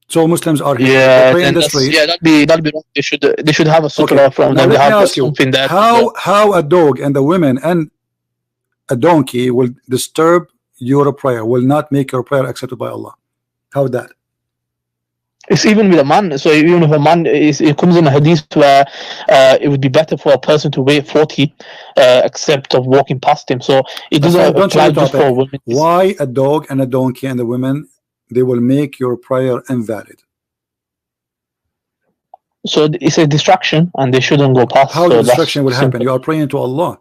So Muslims are here praying in the street. Yeah, that'd be wrong. They should have a sutra from them. Let me ask you, how a dog and the women and a donkey will disturb your prayer, will not make your prayer accepted by Allah? How that? It's even with a man. So even if a man it comes in a hadith where it would be better for a person to wait 40 except of walking past him. So it doesn't apply just for women. Why a dog and a donkey and the women, they will make your prayer invalid? So it's a distraction and they shouldn't go past. How the distraction will happen? You are praying to Allah.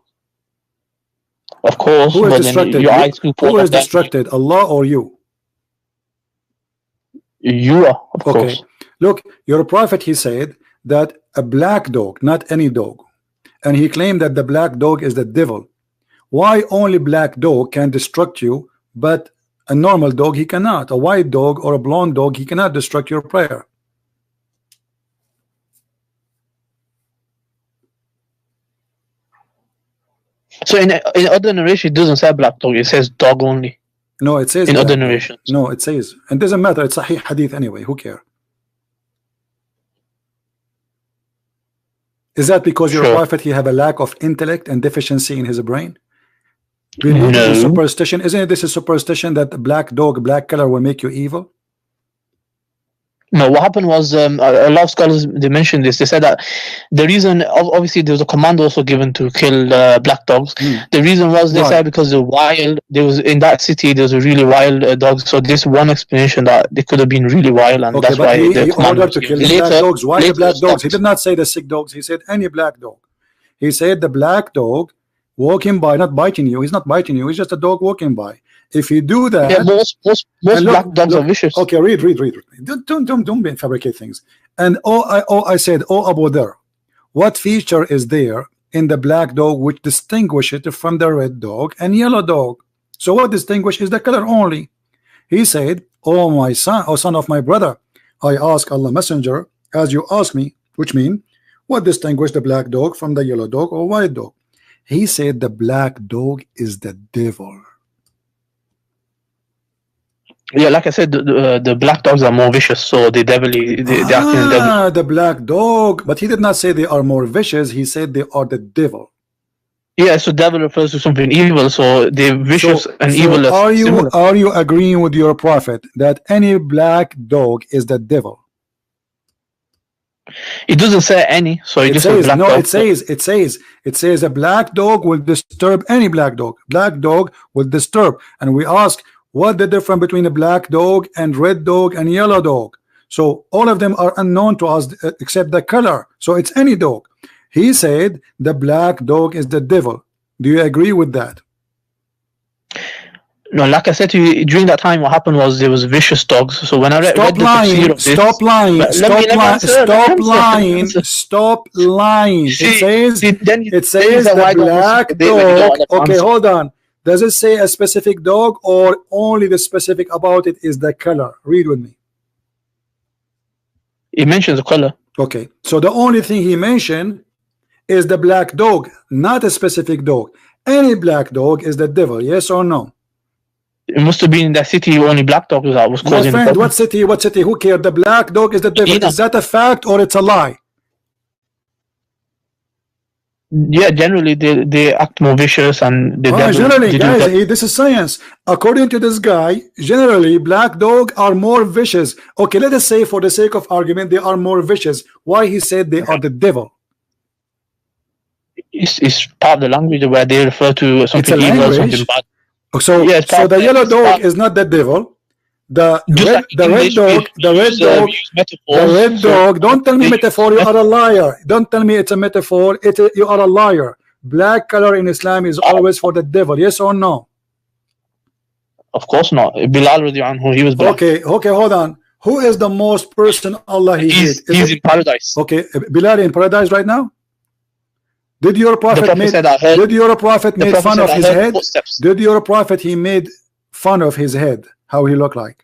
Of course. Who is distracted? Who is distracted, Allah or you? You are, of course. Look, your prophet, he said that a black dog, not any dog, and he claimed that the black dog is the devil. Why only black dog can distract you, but a normal dog he cannot? A white dog or a blonde dog, he cannot distract your prayer. So in other narration it doesn't say black dog, it says dog only. No, it says in other narrations. No, it says, and it doesn't matter. It's Sahih Hadith anyway. Who cares? Is that because your prophet he have a lack of intellect and deficiency in his brain? No. Superstition. Isn't this a superstition that the black dog, black color will make you evil? No, what happened was a lot of scholars, they mentioned this. They said that the reason, obviously there was a command also given to kill black dogs. The reason was, they said, because there was in that city there was a really wild dogs. So this one explanation that they could have been really wild, and that's why he ordered to kill the black dogs. Why the black dogs? He did not say the sick dogs. He said any black dog. He said the black dog walking by, not biting you. He's not biting you. He's just a dog walking by. If you do that, yeah, most black dogs are vicious. Okay, read. Don't fabricate things. And I said, Abu Dhar, what feature is there in the black dog which distinguishes it from the red dog and yellow dog? So what distinguishes the color only? He said, oh my son, oh son of my brother, I ask Allah Messenger as you ask me, which mean what distinguishes the black dog from the yellow dog or white dog? He said the black dog is the devil. Yeah, like I said, the black dogs are more vicious, so they devilly. They the black dog, but he did not say they are more vicious. He said they are the devil. Yeah, so devil refers to something evil, so they're vicious and evil. Are you agreeing with your prophet that any black dog is the devil? It doesn't say any, so it just says black dog. It says a black dog will disturb any black dog. Black dog will disturb, and we ask, What the difference between a black dog and red dog and yellow dog? So all of them are unknown to us except the color. So it's any dog. He said the black dog is the devil. Do you agree with that? No, like I said to you, during that time, what happened was there was vicious dogs. So when I read the tafsir of this, stop lying, stop lying, stop lying. It says the black dog. Okay, hold on. Does it say a specific dog or only the specific about it is the color? Read with me. It mentions the color. Okay, so the only thing he mentioned is the black dog, not a specific dog. Any black dog is the devil, yes or no? It must have been in that city only black dog was causing. My friend, what city? What city? Who cares? The black dog is the devil. Is that a fact or it's a lie? Yeah, generally they act more vicious and generally, guys, this is science. According to this guy, generally black dogs are more vicious. Okay, let us say for the sake of argument they are more vicious. Why he said they are the devil? It's part of the language where they refer to something evil, something bad. So, yeah, so the yellow dog is not the devil. The red dog. Don't tell me metaphor. You are a liar. Don't tell me it's a metaphor. You are a liar. Black color in Islam is always for the devil. Yes or no? Of course not. Bilal anhu, he was black. Okay, hold on. Who is the most person Allah he's in paradise. Okay, Bilal in paradise right now? Did your prophet make fun of his head? Did your prophet made fun of his head? How he looked like?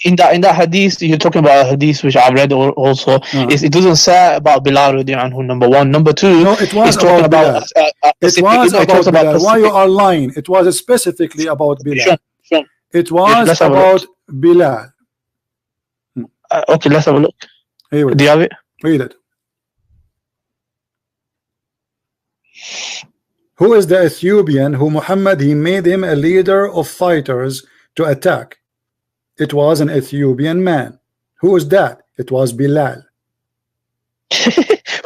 In that hadith, you're talking about a hadith which I've read also. It doesn't say about Bilal anhu, number one. Number two, no, it was about Bilal. It was about Bilal. Why you are lying? It was specifically about Bilal. Sure. It was about Bilal. Okay, let's have a look. Do you have it? Read it. Who is the Ethiopian who Muhammad made him a leader of fighters to attack? It was an Ethiopian man. Who was that? It was Bilal.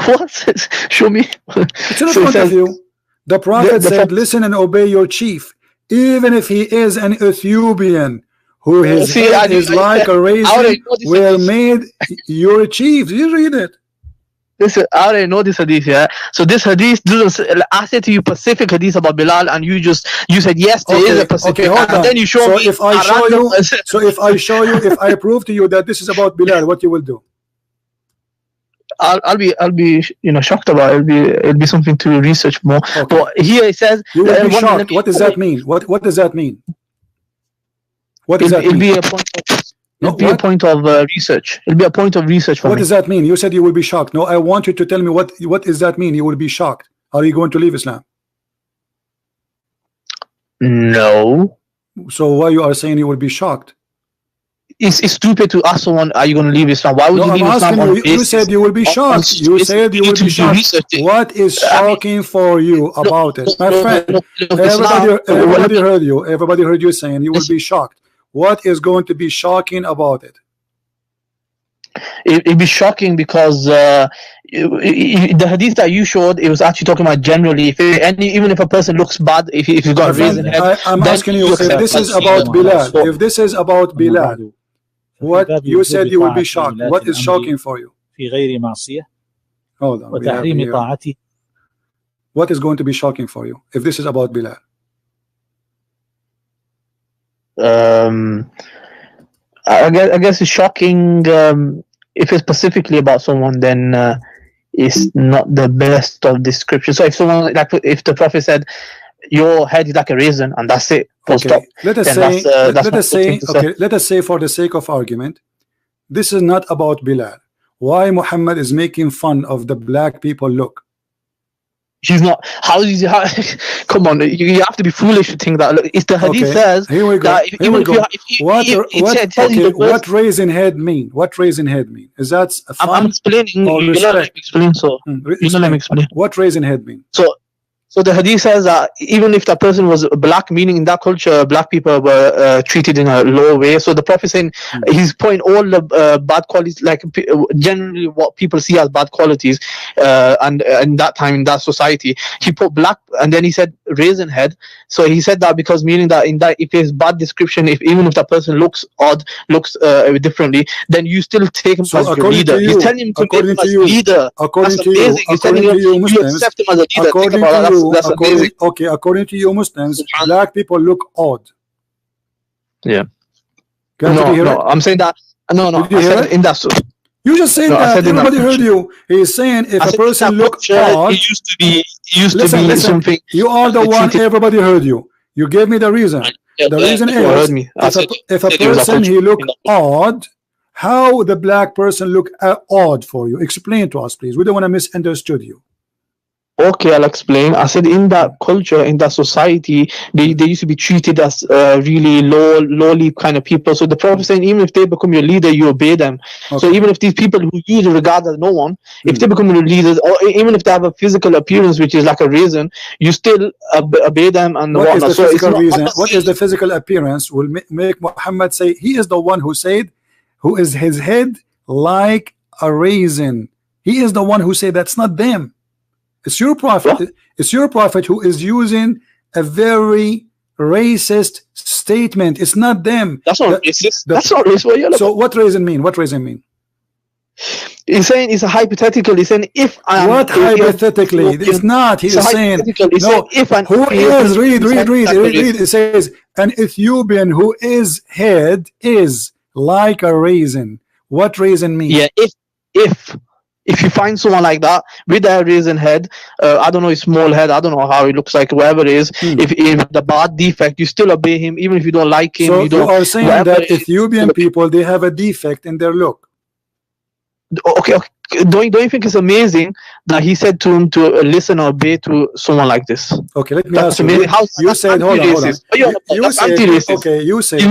What? Show me. It's in front of you. The prophet said, listen and obey your chief, even if he is an Ethiopian who his head is like a raisin will made your chief. You read it. Listen, I already know this hadith, yeah. So this hadith doesn't. I said to you Pacific hadith about Bilal, and you said yes, there is a Pacific. Okay, hold on. And then you show me. If I show you, if I prove to you that this is about Bilal, what you will do? I'll be shocked about it. It'll be something to research more. Okay. But here it says you will be shocked. What does that mean? What does that mean? What does that mean? It'll be a point of. It'll be a point of research. It'll be a point of research for me. What does that mean? You said you will be shocked. No, I want you to tell me what does that mean? You will be shocked. Are you going to leave Islam? No. So why you are saying you will be shocked? It's stupid to ask someone, are you going to leave Islam? Why would you leave Islam? You said you will be shocked. You said you will be shocked. What is shocking for you about it? My friend, everybody heard you. Everybody heard you saying you will be shocked. What is going to be shocking about it? It'd be shocking because the hadith that you showed, it was actually talking about generally. Even if a person looks bad, if he's got a reason. I'm asking you if this is about Bilal. If this is about Bilal, what you said you will be shocked. What is shocking for you? Hold on. What is going to be shocking for you if this is about Bilal? I guess it's shocking if it's specifically about someone, then it's not the best of description. So if someone, like if the prophet said your head is like a raisin and that's it, okay. Let us say for the sake of argument, this is not about Bilal. Why Muhammad is making fun of the black people look? He's not. Come on, you have to be foolish to think that. Look, if the hadith says here we go. What raisin head mean? What raisin head mean? Is that a fun? I'm explaining. You let me explain. So you let me explain. What raisin head mean? So So the hadith says that even if that person was black, meaning in that culture, black people were treated in a low way. So the Prophet saying he's pointing all the bad qualities, like generally what people see as bad qualities, and in that time in that society, he put black, and then he said raisin head. So he said that because meaning that in that if it's bad description, if even if that person looks odd, looks differently, then you still take him as your leader. He's telling him to make him as leader. According That's to you, amazing. He's telling you Muslims, accept him as a leader. according Think about to that. you, That's amazing. okay, according to you Muslims, black people look odd. Yeah. Can't you hear it? I'm saying that. No, Did you I hear said it? in that. You just said that. Everybody heard you. He's saying if a person look odd, it used to be something. You are the one. Everybody heard you. You gave me the reason. The reason is if a person he look odd, how the black person look odd for you? Explain to us, please. We don't want to misunderstood you. Okay, I'll explain. I said in that culture, in that society, they used to be treated as really lowly kind of people. So the Prophet saying, even if they become your leader, you obey them. Okay. So even if these people who you regard as no one, if they become your leaders, or even if they have a physical appearance which is like a raisin, you still obey them. And what is the physical reason? What is the physical appearance will make Muhammad say he is the one who said, who is his head like a raisin? He is the one who said that's not them. It's your prophet. What? It's your prophet who is using a very racist statement. It's not them. That's not racist. That's not racist. So what raisin mean? What raisin mean? He's saying it's a hypothetical. He's saying if I am. What hypothetically? It's not. He is saying no. If an who is read. It says an Ethiopian who is head is like a raisin. What raisin mean? Yeah. If you find someone like that with a raisin head, I don't know, a small head, I don't know how it looks like, whatever it is, if the bad defect, you still obey him, even if you don't like him. So you don't, are saying that Ethiopian people, they have a defect in their look. Okay. Don't you think it's amazing that he said to him to listen or obey to someone like this? Okay, let me ask you. You said, hold on. You said, okay, you said,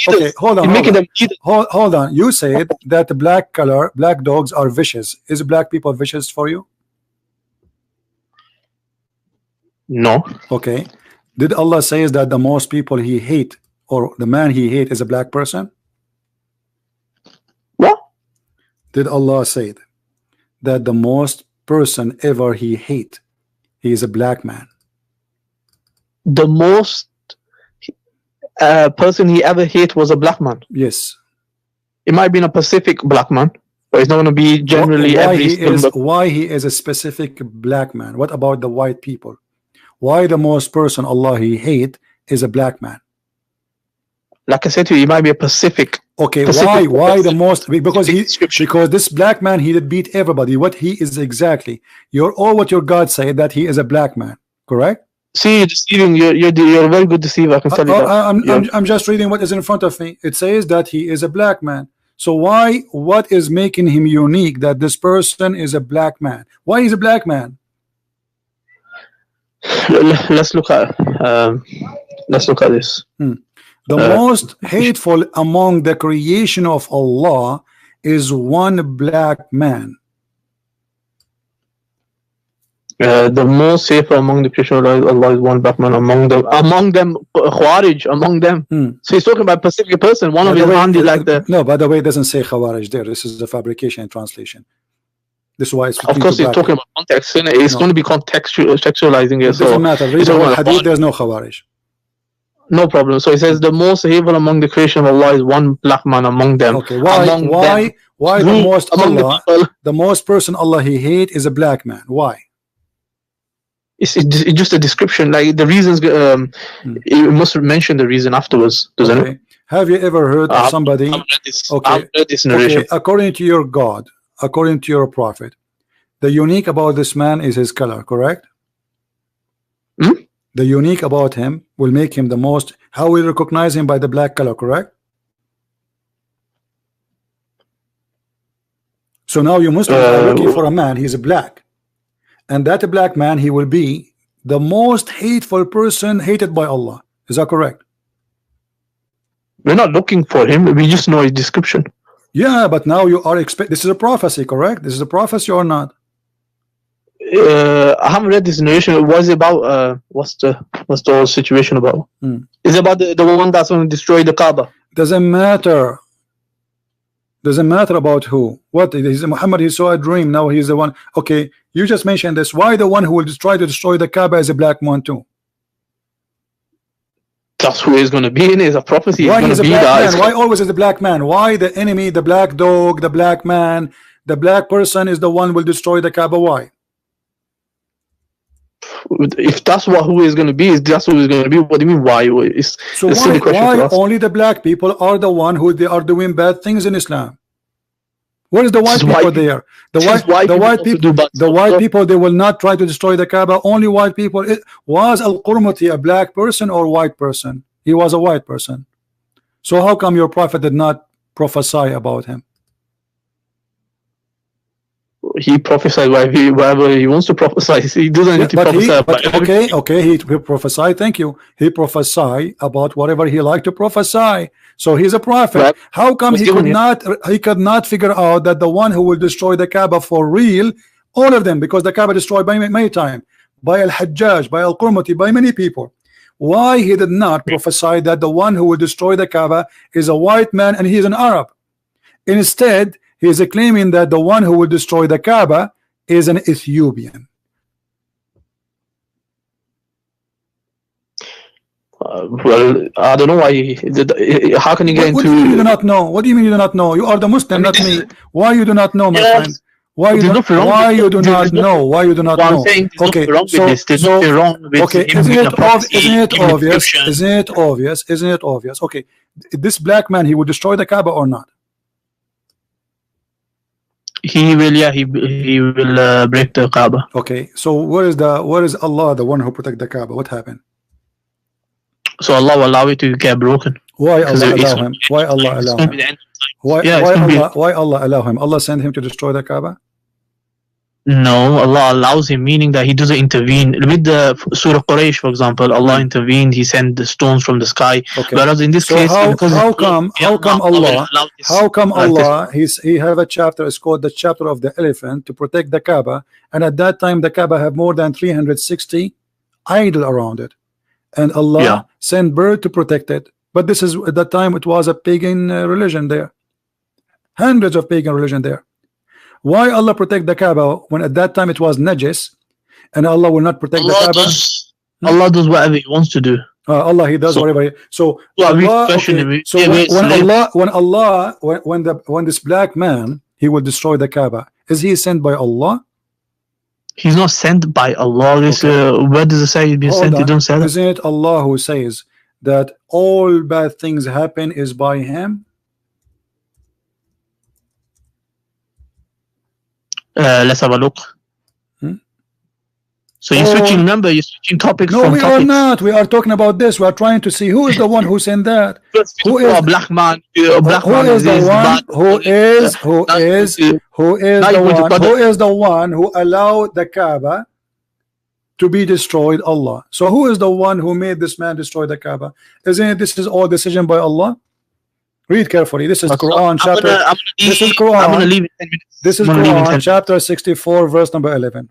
okay, hold on. You said that black dogs are vicious. Is black people vicious for you? No. Okay. Did Allah say that the most people he hate, or the man he hate, is a black person? What? Did Allah say that the most person ever he hate, he is a black man? The most person he ever hate was a black man. Yes. It might be a Pacific black man, but it's not going to be generally why he is a specific black man. What about the white people? Why the most person Allah he hate is a black man? Like I said to you, it might be a Pacific. Okay, why the most? Because this black man, he did beat everybody. What he is exactly? What your God said that he is a black man, correct? See, you're deceiving. You're a very good deceiver. I can tell you that. I'm just reading what is in front of me. It says that he is a black man. So what is making him unique that this person is a black man? Why is a black man? Let's look at this. The most hateful among the creation of Allah is one black man. The most safer among the creation of Allah is one black man among them Khawarij, among them. So he's talking about a specific person. One of his hand is like the. No, by the way, it doesn't say Khawarij there. This is the fabrication and translation. This is why it's. Of course, he's talking about context. It's going to be contextualizing it. It doesn't matter. Read the hadith. There's no Khawarij. No problem. So he says the most hateful among the creation of Allah is one black man among them. Okay. Why the most person Allah he hate is a black man? Why? It's just a description. Like the reasons. It must mention the reason afterwards, doesn't it? Have you ever heard of somebody? I've read this narration. Okay. According to your God, according to your prophet, the unique about this man is his color, correct? The unique about him will make him the most. How we recognize him? By the black color, correct? So now you Muslims are looking for a man. He's a black, and that black man, he will be the most hateful person hated by Allah. Is that correct? We're not looking for him. We just know his description. Yeah, but now you are this is a prophecy, correct? This is a prophecy or not? I haven't read this narration. What is it about? What's the whole situation about? Is it about the one that's going to destroy the Kaaba? Doesn't matter. Doesn't matter about who. What is Muhammad? He saw a dream. Now he's the one. Okay, you just mentioned this. Why the one who will try to destroy the Kaaba is a black man too? That's who is going to be in it. It's a prophecy. Why is a black man? Why always is the black man? Why the enemy, the black dog, the black man, the black person is the one who will destroy the Kaaba? Why? If that's who is going to be, that's who is going to be. What do you mean? Why? So why only the black people are the one who they are doing bad things in Islam? What is the white people there? The white people they will not try to destroy the Kaaba. Only white people. Was Al-Qurmuti a black person or white person? He was a white person. So how come your prophet did not prophesy about him? He prophesied whatever he wants to prophesy. He doesn't need to prophesy. Okay, he prophesied. Thank you. He prophesied about whatever he liked to prophesy. So he's a prophet. Right. How come he could not figure out that the one who will destroy the Kaaba for real, all of them, because the Kaaba destroyed by many times, by Al-Hajjaj, by Al-Qurmuti, by many people. Why he did not prophesy that the one who will destroy the Kaaba is a white man and he is an Arab? Instead, he is claiming that the one who will destroy the Kaaba is an Ethiopian. Well, I don't know why. How can you get into? What do you mean you do not know? What do you mean you do not know? You are the Muslim, not me. Why you do not know, my friend? Why you do not know? Why you do not know? Okay, isn't it obvious? Okay, this black man, he will destroy the Kaaba or not? He will, yeah, he will break the Kaaba. Okay, so where is Allah, the one who protect the Kaaba? What happened? So Allah will allow it to get broken. Why Allah allow him? Why Allah allow him? Why Allah allow him? Allah sent him to destroy the Kaaba? No, Allah allows him, meaning that He doesn't intervene. With the Surah Quraysh, for example, Allah intervened. He sent the stones from the sky. Okay. Whereas in this case, how come Allah? He have a chapter. It's called the chapter of the elephant to protect the Kaaba. And at that time, the Kaaba have more than 360 idol around it, and Allah sent bird to protect it. But this is at that time it was a pagan religion there. Hundreds of pagan religion there. Why Allah protect the Kaaba when at that time it was najis, and Allah will not protect the Kaaba? Allah does whatever He wants to do. Allah, He does whatever. When this black man, he will destroy the Kaaba, is he sent by Allah? He's not sent by Allah. Where does it say he's been sent? He don't say that. Isn't it Allah who says that all bad things happen is by Him? Let's have a look. So you're switching. Remember, you're switching topics. No, we are not. We are talking about this. We are trying to see who is the one who sent that. Who is a black man? Who is the one who allowed the Kaaba to be destroyed? Allah. So who is the one who made this man destroy the Kaaba? Isn't it this is all decision by Allah? Read carefully. This is Quran chapter. This is Quran. I'm gonna leave in 10 minutes. This is Quran chapter 64, verse number 11.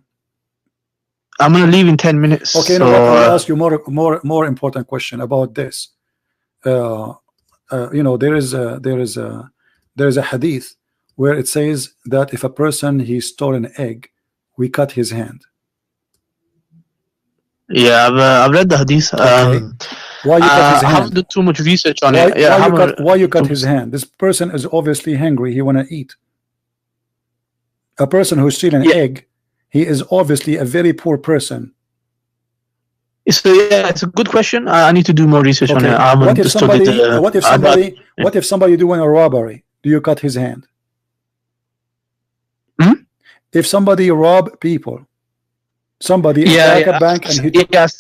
I'm gonna leave in 10 minutes. Okay, so, I'll ask you more important question about this. You know, there is a hadith where it says that if a person he stole an egg, we cut his hand. Yeah, I've read the hadith. Okay. Why you cut his hand? I haven't done too much research on it. Yeah, why you cut his hand? This person is obviously hungry. He wanna eat. A person who steals an egg, he is obviously a very poor person. It's a good question. I need to do more research on it. What if somebody doing a robbery? Do you cut his hand? If somebody rob people, somebody attack a bank and he I've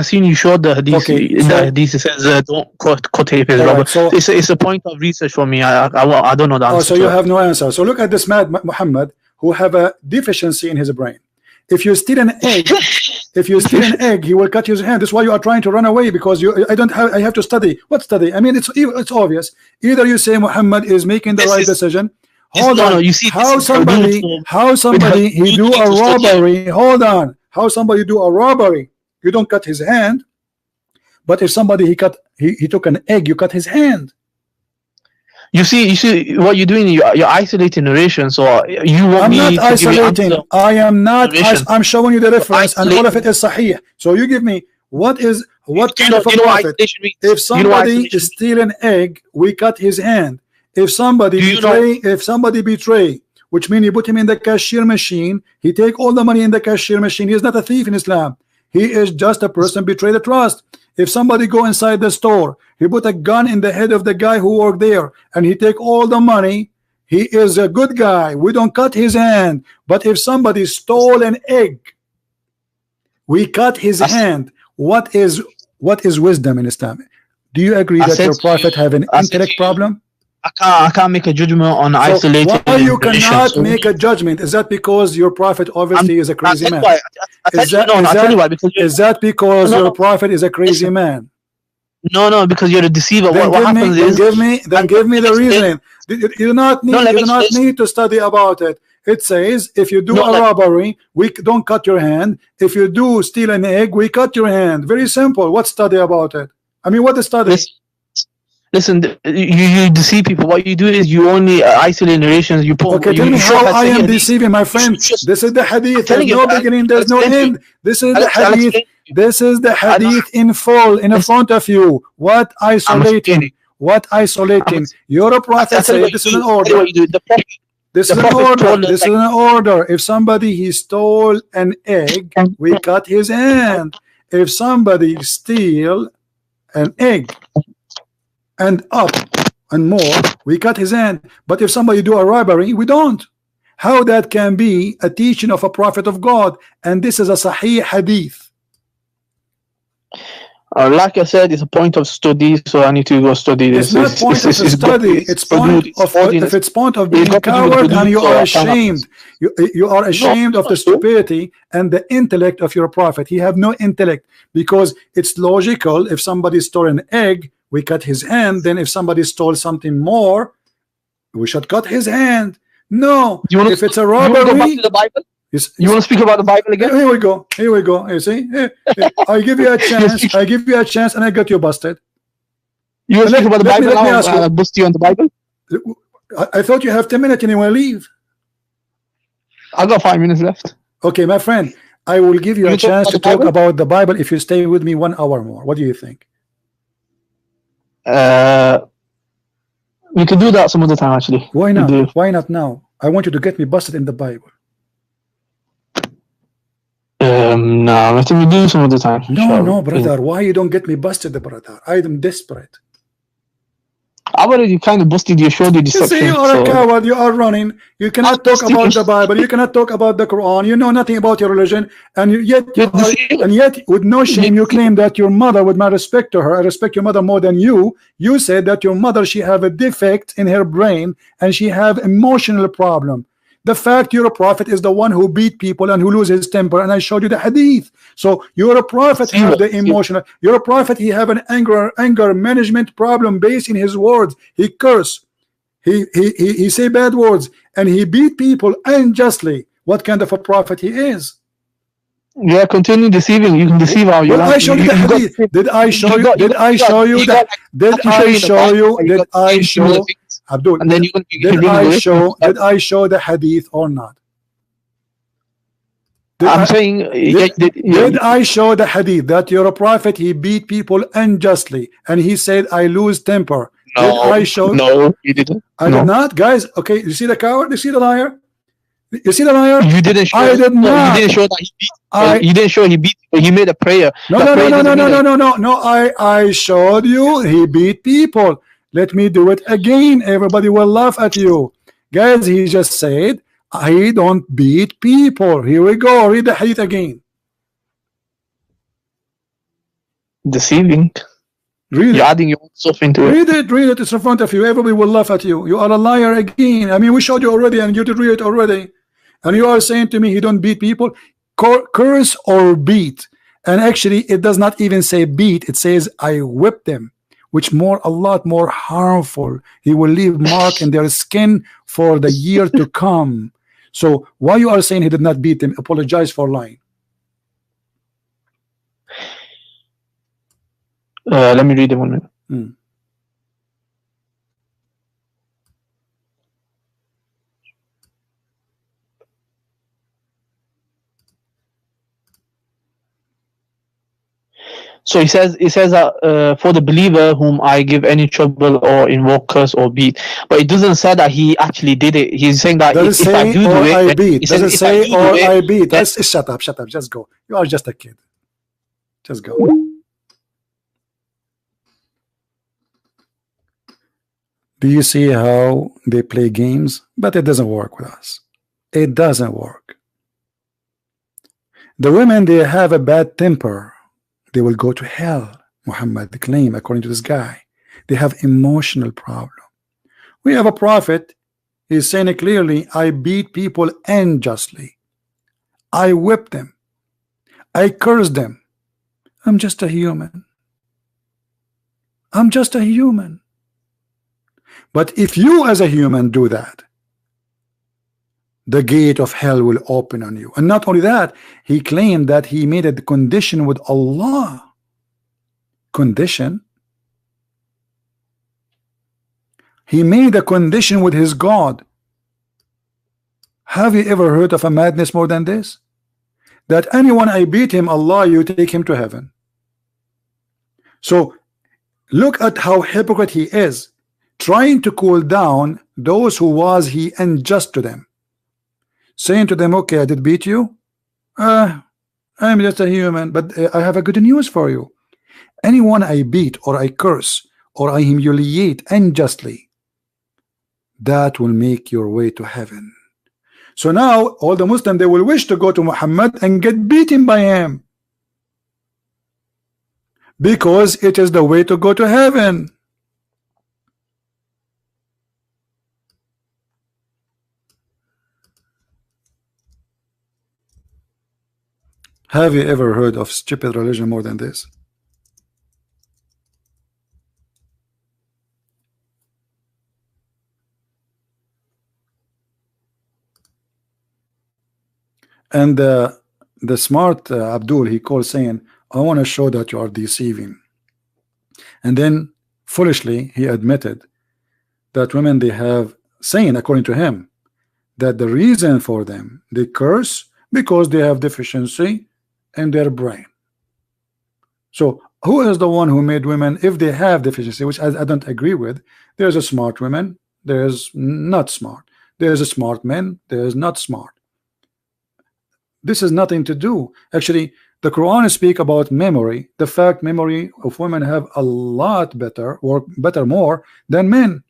seen you showed the hadith. The hadith says don't cut his robber. So it's a point of research for me. I don't know the answer. So you have no answer. So look at this man Muhammad who have a deficiency in his brain. If you steal an egg, he will cut his hand. That's why you are trying to run away, because I have to study. What study? I mean, it's obvious. Either you say Muhammad is making the right decision, Hold on. You see, How somebody he do a robbery? Hold on. How somebody do a robbery? You don't cut his hand. But if somebody he took an egg, you cut his hand. You see what you're doing. You're isolating narration. So you want I'm me not to isolating. give you I am not. I'm showing you the reference, and all of isolating. it is sahih. So you give me what kind of a you know what prophet? isolation means? If somebody isolation steal an egg, we cut his hand. If somebody betray, which means you put him in the cashier machine, he take all the money in the cashier machine. He is not a thief in Islam. He is just a person betray the trust. If somebody go inside the store, he put a gun in the head of the guy who worked there, and he take all the money, he is a good guy. We don't cut his hand. But if somebody stole an egg, we cut his hand. What is wisdom in Islam? Do you agree that your prophet have an intellect problem? I can't make a judgment on isolated. Why you cannot make a judgment? Is that because your prophet obviously is a crazy man? Is that because your prophet is a crazy man? No, because you're a deceiver. What happens is give me the reasoning. You do not need to study about it. It says if you do a robbery, we don't cut your hand. If you do steal an egg, we cut your hand. Very simple. What study about it? I mean, what is study? Listen, you deceive people. What you do is you only isolate narrations. You put. Okay, tell me how I am deceiving, my friend. This is the hadith. There's no beginning. There's no end. This is the hadith. This is the hadith in full in front of you. What isolating? What isolating? Your prophet said this is an order. This is an order. This is an order. If somebody he stole an egg, we cut his hand. If somebody steal an egg and up and more, we cut his hand. But if somebody do a robbery, we don't. How that can be a teaching of a prophet of God? And this is a sahih hadith. Like I said, it's a point of study, so I need to go study this. It's not point of study. It's point of if it's point of being a coward, and you are ashamed. You are ashamed of the stupidity and the intellect of your prophet. He have no intellect, because it's logical. If somebody stole an egg, we cut his hand. Then if somebody stole something more, we should cut his hand. No, if it's a robbery. You want to go back to the Bible? You want to speak about the Bible again? Here we go. Here we go. You see, I give you a chance. I give you a chance, and I got you busted. You want to speak about the Bible now? I bust you on the Bible. I thought you have 10 minutes and you want to leave. I got 5 minutes left. Okay, my friend. I will give you a chance to talk about the Bible if you stay with me 1 hour more. What do you think? We could do that some other time, actually. Why not? Why not now? I want you to get me busted in the Bible. No, I think we do some other time. No, brother. Why you don't get me busted, brother? I am desperate. I've already kind of busted your shoulder deception. You are a coward. You are running. You cannot talk about the Bible. You cannot talk about the Quran. You know nothing about your religion, and yet with no shame you claim that your mother, with my respect to her, I respect your mother more than you. You said that your mother, she have a defect in her brain and she have emotional problem. The fact you're a prophet is the one who beat people and who lose his temper, and I showed you the hadith. So you're a prophet, have the emotional. You're a prophet, he have an anger management problem based in his words. He curse, he say bad words, and he beat people unjustly. What kind of a prophet he is? Yeah, continue deceiving. You can deceive how you want. I showed you the hadith. Did I show you? Did I show you that? Did I show you? Did I show? Abdul, and then you did I show the hadith or not? Did I show the hadith that you're a prophet, he beat people unjustly, and he said I lose temper? No, did I show? No, you didn't. I did not, guys. Okay, you see the coward? You see the liar? You see the liar? You didn't show. I did not. You didn't show that he beat. You didn't show he beat. He made a prayer. No. I showed you he beat people. Let me do it again. Everybody will laugh at you, guys. He just said I don't beat people. Here we go. Read the hadith again. Deceiving. Read You're adding your own stuff into it. Read it. It's in front of you. Everybody will laugh at you. You are a liar again. I mean, we showed you already, and you did read it already. And you are saying to me he don't beat people. Curse or beat. And actually, it does not even say beat. It says I whip them. which a lot more harmful. He will leave mark in their skin for the year to come. So why you are saying he did not beat him? Apologize for lying. Let me read it 1 minute. So it says that for the believer whom I give any trouble or invoke curse or beat, but it doesn't say that he actually did it. He's saying that does if I do it, I beat. Does it say or I beat? Then, Shut up, just go. You are just a kid. Just go. Do you see how they play games? But it doesn't work with us. It doesn't work. The women, they have a bad temper. They will go to hell. Muhammad claim, according to this guy, they have emotional problem. We have a prophet. He's saying it clearly. I beat people unjustly. I whip them. I curse them. I'm just a human. I'm just a human. But if you as a human do that, the gate of hell will open on you. And not only that, he claimed that he made a condition with Allah. Condition? He made a condition with his God. Have you ever heard of a madness more than this? That anyone I beat him, Allah, you take him to heaven. So look at how hypocrite he is, trying to cool down those who was he unjust to them, saying to them, okay, I did beat you, I'm just a human, but I have a good news for you. Anyone I beat or I curse or I humiliate unjustly, that will make your way to heaven. So now all the Muslims, they will wish to go to Muhammad and get beaten by him, because it is the way to go to heaven. Have you ever heard of stupid religion more than this? And the smart Abdul, he calls saying, I want to show that you are deceiving. And then foolishly he admitted that women, they have saying, according to him, that the reason for them, they curse because they have deficiency in their brain. So who is the one who made women, if they have deficiency, which I don't agree with? There's a smart women, there's not smart. There's a smart men, there's not smart. This is nothing to do. Actually, the Quran speak about memory. The fact memory of women have a lot better, or better more than men.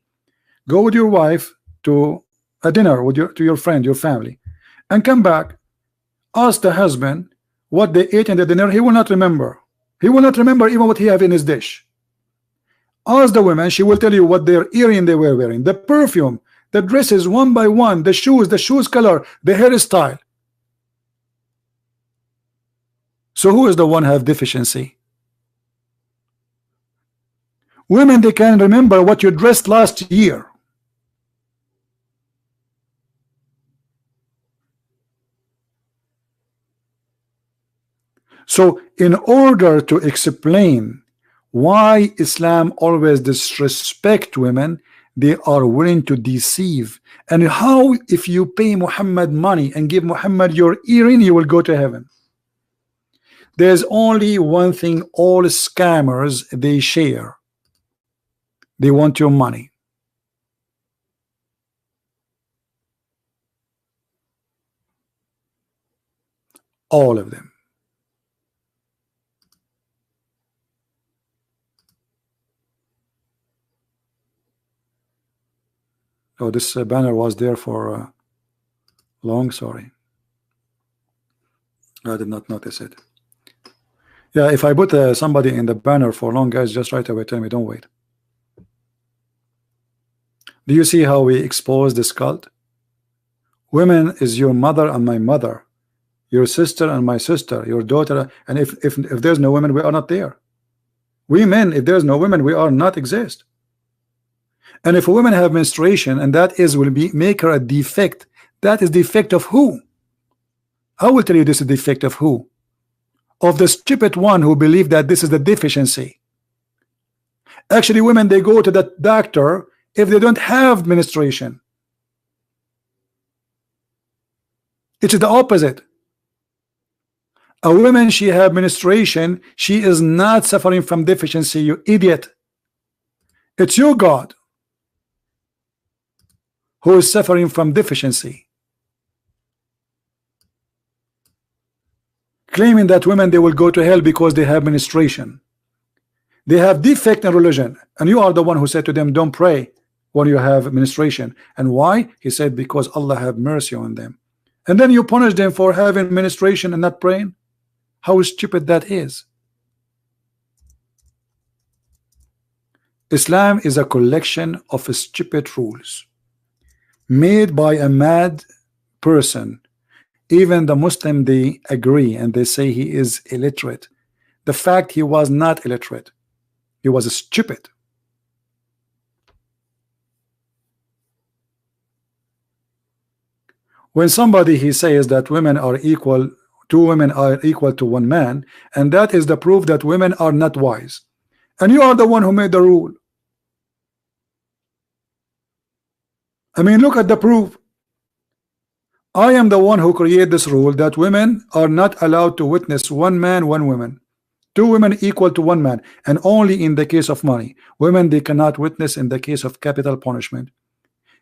Go with your wife to a dinner with your friend, your family, and come back. Ask the husband what they ate in the dinner. He will not remember. He will not remember even what he have in his dish. Ask the women, she will tell you what their earring they were wearing, the perfume, the dresses one by one, the shoes color, the hairstyle. So who is the one have deficiency? Women, they can remember what you dressed last year. So in order to explain why Islam always disrespect women, they are willing to deceive. And how, if you pay Muhammad money and give Muhammad your earring, you will go to heaven. There's only one thing all scammers they share. They want your money. All of them. Oh, this banner was there for long. Sorry, I did not notice it. Yeah, if I put somebody in the banner for long, guys, just right away tell me, don't wait. Do you see how we expose this cult? Women is your mother and my mother, your sister and my sister, your daughter, and if there's no women, we are not there. We men, if there's no women, we are not exist. And if a woman have menstruation, and that is will be make her a defect, that is defect of who? I will tell you this is defect of who? Of the stupid one who believe that this is the deficiency. Actually, women, they go to the doctor if they don't have menstruation. It's the opposite. A woman, she have menstruation, she is not suffering from deficiency, you idiot. It's your God who is suffering from deficiency, claiming that women, they will go to hell because they have menstruation. They have defect in religion, and you are the one who said to them, don't pray when you have menstruation. And why? He said, because Allah have mercy on them. And then you punish them for having menstruation and not praying. How stupid that is. Islam is a collection of stupid rules made by a mad person. Even the Muslim, they agree and they say he is illiterate. The fact he was not illiterate, he was stupid. When somebody he says that women are equal, two women are equal to one man, and that is the proof that women are not wise, and you are the one who made the rule. I mean, look at the proof. I am the one who created this rule that women are not allowed to witness one man, one woman, two women equal to one man, and only in the case of money. Women, they cannot witness in the case of capital punishment.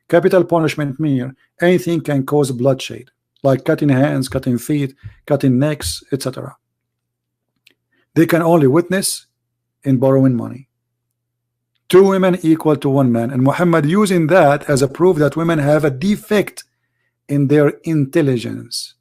Capital punishment means anything can cause bloodshed, like cutting hands, cutting feet, cutting necks, etc. They can only witness in borrowing money. Two women equal to one man, and Muhammad using that as a proof that women have a defect in their intelligence.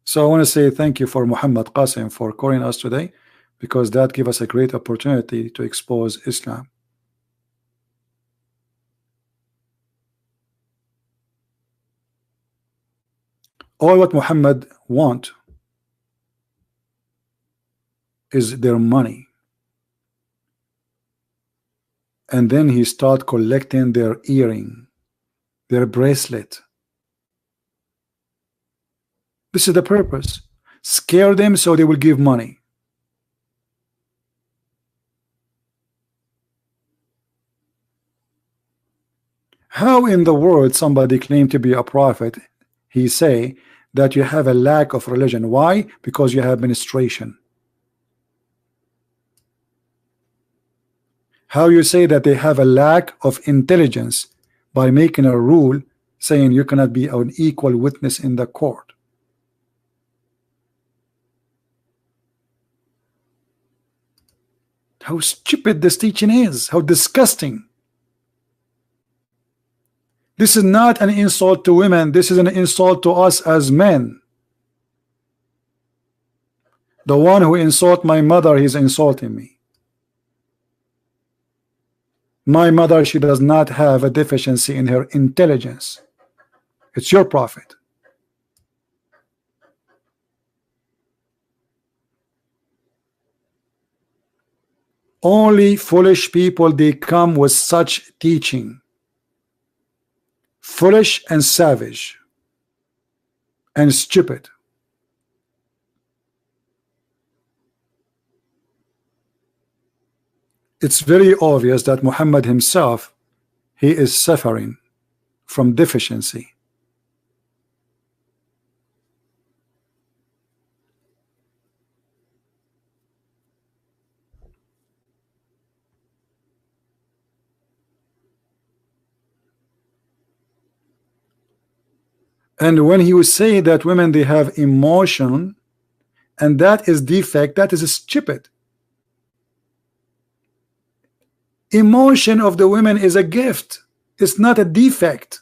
So I want to say thank you for Muhammad Qasim for calling us today, because that gives us a great opportunity to expose Islam. All what Muhammad want is their money, and then he start collecting their earring, their bracelet. This is the purpose. Scare them so they will give money. How in the world somebody claim to be a prophet, he say that you have a lack of religion? Why? Because you have menstruation. How you say that they have a lack of intelligence by making a rule saying you cannot be an equal witness in the court? How stupid this teaching is, how disgusting. This is not an insult to women, this is an insult to us as men. The one who insult my mother, he's insulting me. My mother, she does not have a deficiency in her intelligence. It's your prophet. Only foolish people, they come with such teaching. Foolish and savage and stupid. It's very obvious that Muhammad himself, he is suffering from deficiency. And when he would say that women, they have emotion, and that is defect, that is stupid. Emotion of the women is a gift, it's not a defect.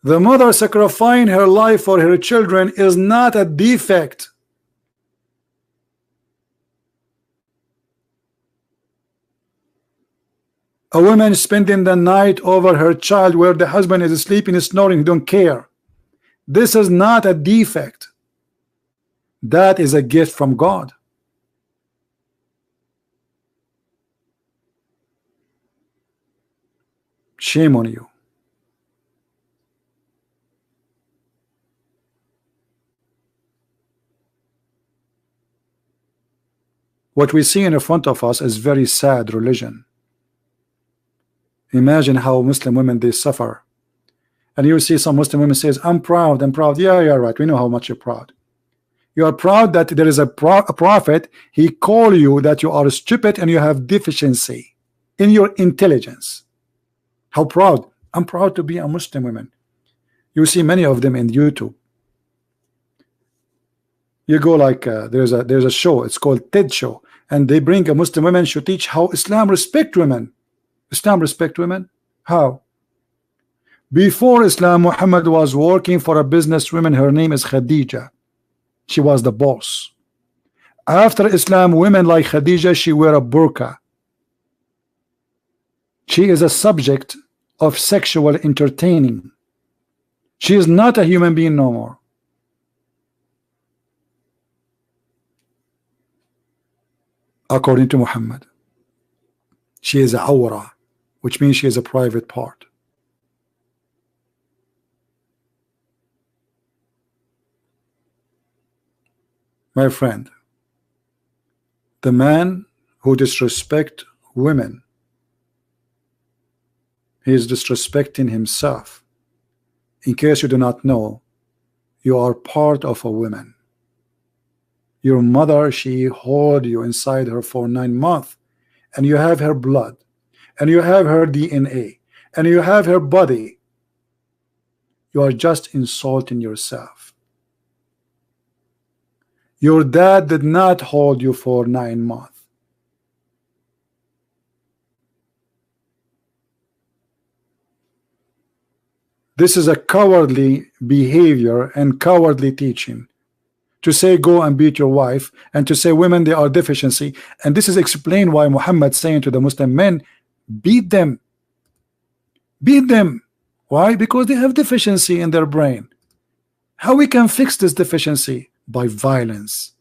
The mother sacrificing her life for her children is not a defect. A woman spending the night over her child where the husband is sleeping, snoring, don't care. This is not a defect. That is a gift from God. Shame on you. What we see in front of us is very sad religion. Imagine how Muslim women they suffer. And you see some Muslim women says, I'm proud, I'm proud. Yeah, you're right. We know how much you're proud. You are proud that there is a prophet. He call you that you are stupid and you have deficiency in your intelligence. How proud? I'm proud to be a Muslim woman. You see many of them in YouTube. You go like there's a show. It's called TED Show, and they bring a Muslim woman to teach how Islam respect women. Islam respect women? How? Before Islam, Muhammad was working for a businesswoman. Her name is Khadija. She was the boss. After Islam, women like Khadija, she wear a burqa. She is a subject of sexual entertaining. She is not a human being no more. According to Muhammad, she is a awra, which means she is a private part. My friend, the man who disrespects women, he is disrespecting himself. In case you do not know, you are part of a woman. Your mother, she hold you inside her for 9 months, and you have her blood, and you have her DNA, and you have her body. You are just insulting yourself. Your dad did not hold you for 9 months. This is a cowardly behavior and cowardly teaching. To say go and beat your wife, and to say women they are deficiency. And this is explained why Muhammad saying to the Muslim men, beat them. Beat them. Why? Because they have deficiency in their brain. How we can fix this deficiency? By violence.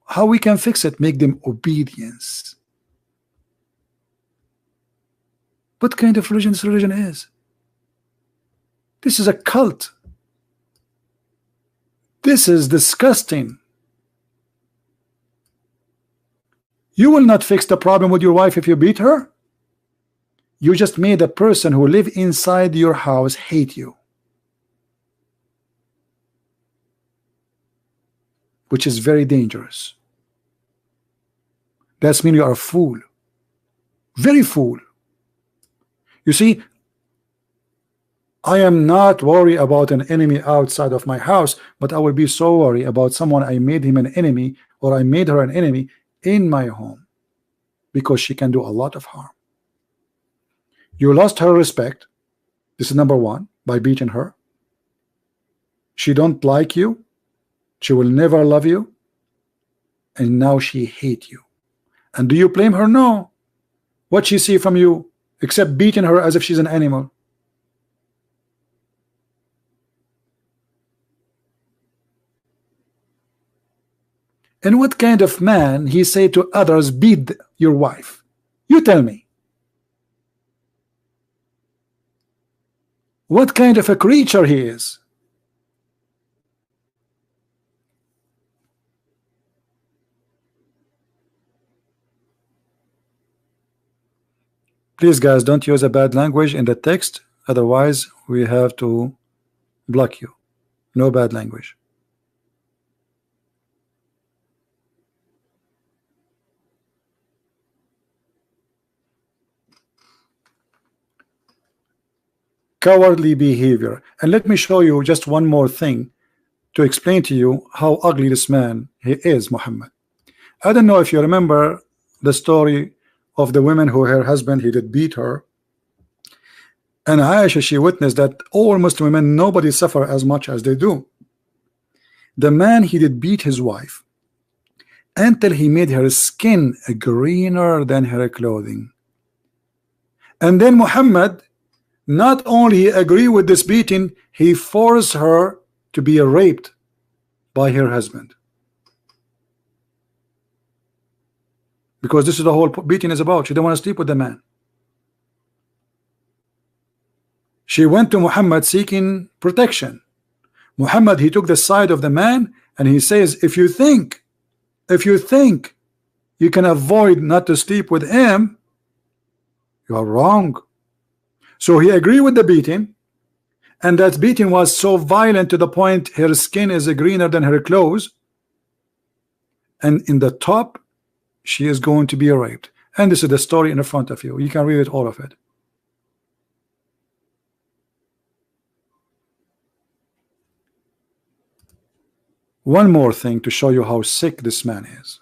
How we can fix it? Make them obedience. What kind of religion this religion is? This is a cult. This is disgusting. You will not fix the problem with your wife if you beat her. You just made a person who live inside your house hate you, which is very dangerous. That means you are a fool. Very fool. You see, I am not worried about an enemy outside of my house, but I will be so worried about someone I made him an enemy, or I made her an enemy in my home, because she can do a lot of harm. You lost her respect. This is number one, by beating her. She don't like you. She will never love you. And now she hate you. And do you blame her? No. What she see from you except beating her as if she's an animal? And what kind of man he say to others, beat your wife? You tell me. What kind of a creature he is? Please guys, don't use a bad language in the text, otherwise we have to block you. No bad language. Cowardly behavior. And let me show you just one more thing to explain to you how ugly this man he is, Muhammad. I don't know if you remember the story of the woman who her husband he did beat her, and Aisha, she witnessed that all Muslim women, nobody suffer as much as they do. The man he did beat his wife until he made her skin greener than her clothing. And then Muhammad not only agree with this beating, he forced her to be raped by her husband. Because this is the whole beating is about. She didn't want to sleep with the man. She went to Muhammad seeking protection. Muhammad, he took the side of the man, and he says, if you think you can avoid not to sleep with him, you are wrong. So he agreed with the beating, and that beating was so violent to the point her skin is greener than her clothes, and in the top she is going to be raped. And this is the story in front of you. You can read it, all of it. One more thing to show you how sick this man is.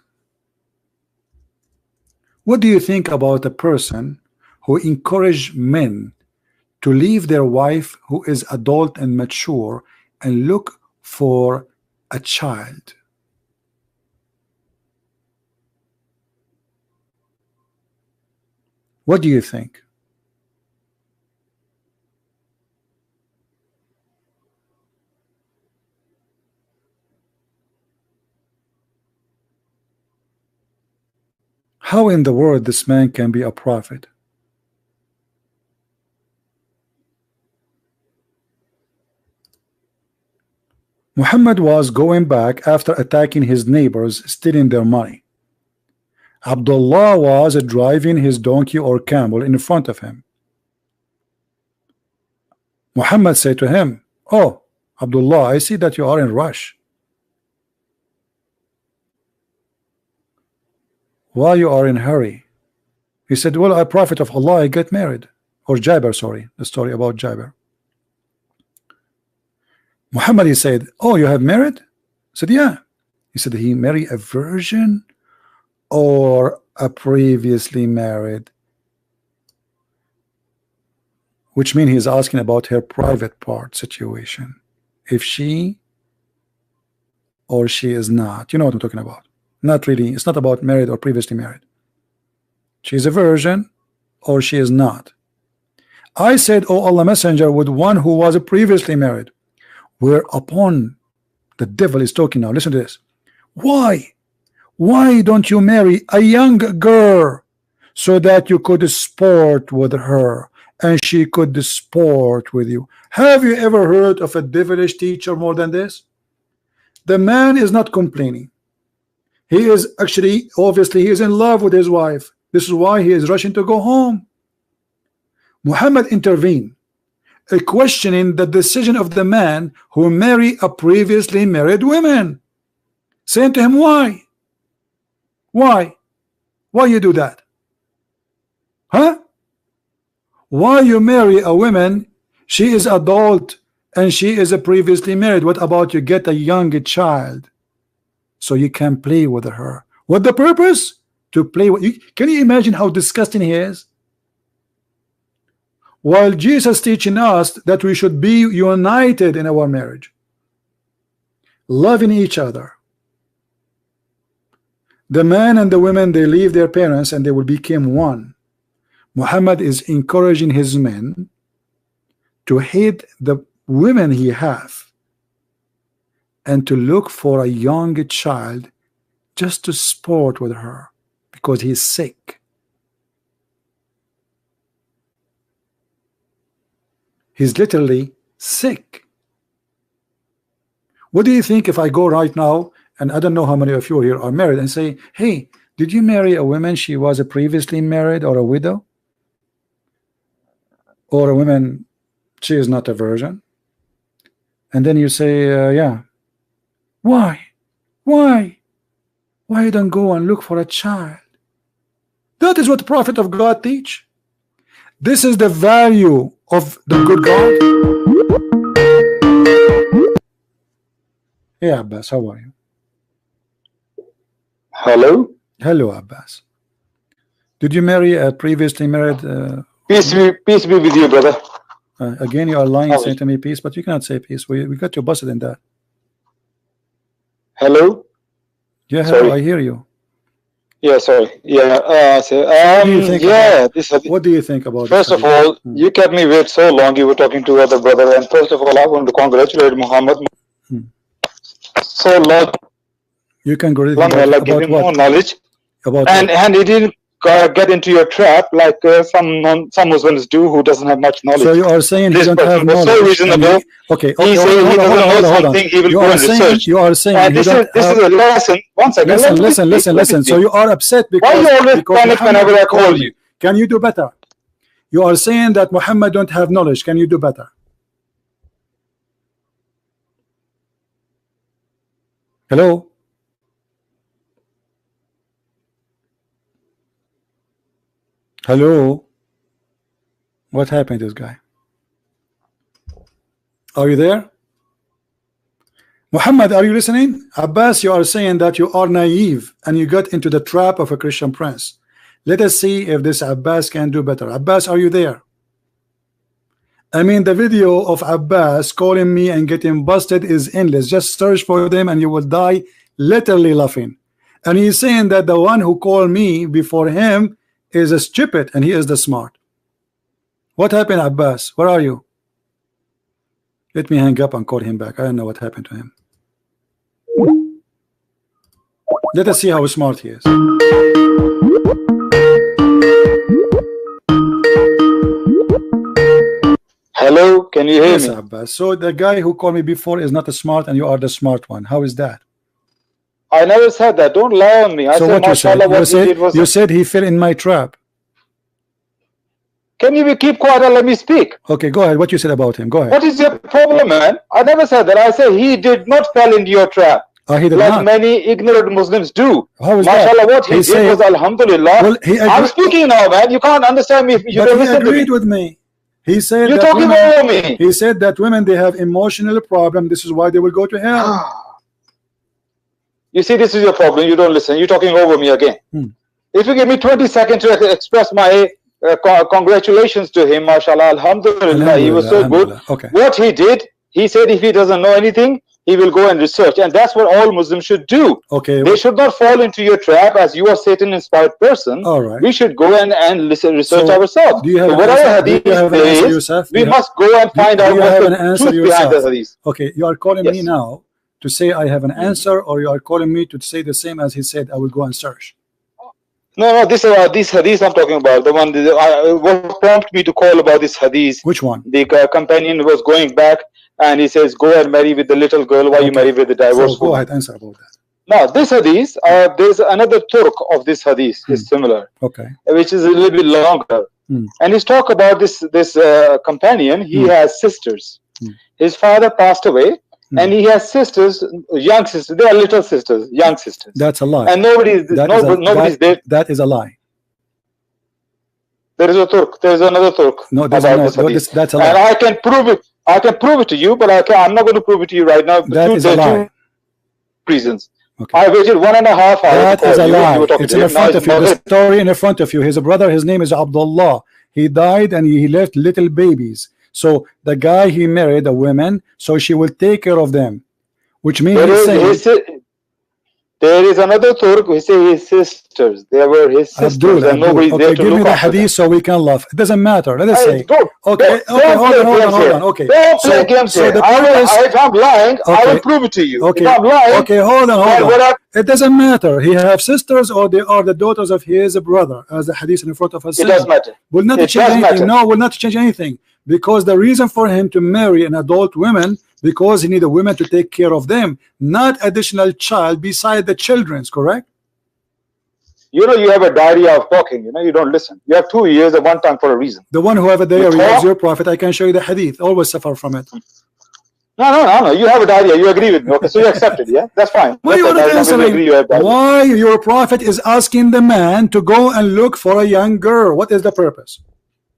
What do you think about a person who encourage men to leave their wife who is adult and mature and look for a child? What do you think? How in the world this man can be a prophet? Muhammad was going back after attacking his neighbors, stealing their money. Abdullah was driving his donkey or camel in front of him. Muhammad said to him, "Oh, Abdullah, I see that you are in rush. Why you are in hurry?" He said, "Well, I prophet of Allah, I get married." Or Jabir, sorry, the story about Jabir. Muhammad, he said, "Oh, you have married?" He said, "Yeah." He said, "He marry a virgin or a previously married?" Which means he's asking about her private part situation. If she or she is not. You know what I'm talking about. Not really. It's not about married or previously married. She's a virgin or she is not. I said, "Oh Allah Messenger, with one who was previously married." Whereupon the devil is talking now. Listen to this. Why don't you marry a young girl so that you could sport with her and she could sport with you? Have you ever heard of a devilish teacher more than this? The man is not complaining. He is actually, obviously, he is in love with his wife. This is why he is rushing to go home. Muhammad intervened, questioning the decision of the man who marry a previously married woman, saying to him, why you do that? Huh? Why you marry a woman? She is adult and she is a previously married. What about you get a young child so you can play with her? What the purpose? To play with you? Can you imagine how disgusting he is? While Jesus teaching us that we should be united in our marriage, loving each other. The man and the women, they leave their parents and they will become one. Muhammad is encouraging his men to hate the women he have and to look for a young child just to sport with her because he's sick. He's literally sick. What do you think if I go right now, and I don't know how many of you here are married, and say, hey, did you marry a woman she was a previously married or a widow? Or a woman, she is not a virgin? And then you say, yeah. Why? Why you don't go and look for a child? That is what the prophet of God teach. This is the value of the good God. Hey Abbas, how are you? Hello? Hello Abbas. Did you marry a previously married? Peace be with you, brother. Again, you are lying, saying to me peace, but you cannot say peace. We got you busted in that. Hello? Yeah, Sorry. hello, I hear you. Yeah, sorry. Yeah. What do you think Yeah. about, This. what do you think about First this of hadith? all, you kept me wait so long. You were talking to other brother, and first of all, I want to congratulate Muhammad. So long, You can go Allah give about him more what? knowledge, About and what? he didn't get into your trap like some Muslims do who doesn't have much knowledge. So you are saying he This don't have person was so knowledge, and reasonable. he, okay, He hold said on, he hold on, hold doesn't on, know hold on, hold on. something. He will You go are and saying, research. you are saying And he don't this have. is a lesson. One second. Listen, Let me listen, speak. listen, Let me listen. So speak. you are upset Why you always because panic Muhammad whenever I called call me. you? Can you do better? You are saying that Muhammad don't have knowledge. Can you do better? Hello? Hello? What happened to this guy? Are you there? Muhammad, are you listening? Abbas, you are saying that you are naive and you got into the trap of a Christian prince. Let us see if this Abbas can do better. Abbas, are you there? I mean, the video of Abbas calling me and getting busted is endless. Just search for them and you will die literally laughing. And he's saying that the one who called me before him is a stupid and he is the smart. What happened, Abbas? Where are you? Let me hang up and call him back. I don't know what happened to him. Let us see how smart he is. Hello, can you hear Yes, me? Abbas. So the guy who called me before is not a smart and you are the smart one. How is that? I never said that. Don't lie on me. I So said, what you said? mashallah, what he did was. You said he fell in my trap. Can you keep quiet and let me speak? Okay, go ahead. What you said about him? Go ahead. What is your problem, man? I never said that. I said he did not fall into your trap. He did like not. many ignorant Muslims do. How is Mashallah, that? what he did was alhamdulillah. Well, I'm speaking now, man. You can't understand me if you don't listen to me. He agreed with me. He said You're that talking women, over me. He said that women, they have emotional problem. This is why they will go to hell. You see, this is your problem. You don't listen. You're talking over me again. If you give me 20 seconds to express my congratulations to him, mashallah, alhamdulillah, he was so good. Okay. What he did, he said if he doesn't know anything, he will go and research, and that's what all Muslims should do. Okay. They should not fall into your trap as you are Satan-inspired person. All right. We should go and research So, ourselves. Do you have so an whatever answer? hadith Do you have an there answer is, yourself? we must go and find out what's the truth behind the hadith. Okay, you are calling me now to say I have an answer, or you are calling me to say the same as he said, I will go and search. No, this hadith I'm talking about. The one what prompted me to call about this hadith. Which one? The companion was going back and he says, go and marry with the little girl while you marry with the divorced woman. Go woman. ahead, answer about that. Now, this hadith, there's another turk of this hadith, is similar. Okay. Which is a little bit longer. And he's talk about this companion, he has sisters. His father passed away. And he has sisters, young sisters. They are little sisters, young sisters. That's a lie. And nobody's there. That is a lie. There is a Turk. There is another Turk. No, that's a lie. And I can prove it. I can prove it to you, but I'm not going to prove it to you right now. That is a lie. Two reasons. Okay. I waited 1.5 hours. That is a lie. It's in front of you. The story in front of you. His brother, his name is Abdullah. He died and he left little babies. So the guy, he married a woman, so she will take care of them, which means there is another Turk who say his sisters. They were his sisters, and nobody's there to give me the after hadith so we can laugh. It doesn't matter. Let us say. Okay, hold on. Okay. Don't play games here. If I'm lying, I will prove it to you. Okay. If I'm lying, okay, hold on. It doesn't matter. He have sisters or they are the daughters of his brother, as the hadith in front of us. It does matter. Will not change anything. No, will not change anything. Because the reason for him to marry an adult woman, because he need a woman to take care of them, not additional child beside the children's, correct? You know, you have a diarrhea of talking. You know, you don't listen. You have 2 ears and one tongue for a reason. The one who have a diarrhea is your prophet. I can show you the hadith. Always suffer from it. No. You have a diarrhea. You agree with me. Okay, so you accept it. Yeah, that's fine. Why you not answering? Why your prophet is asking the man to go and look for a young girl? What is the purpose?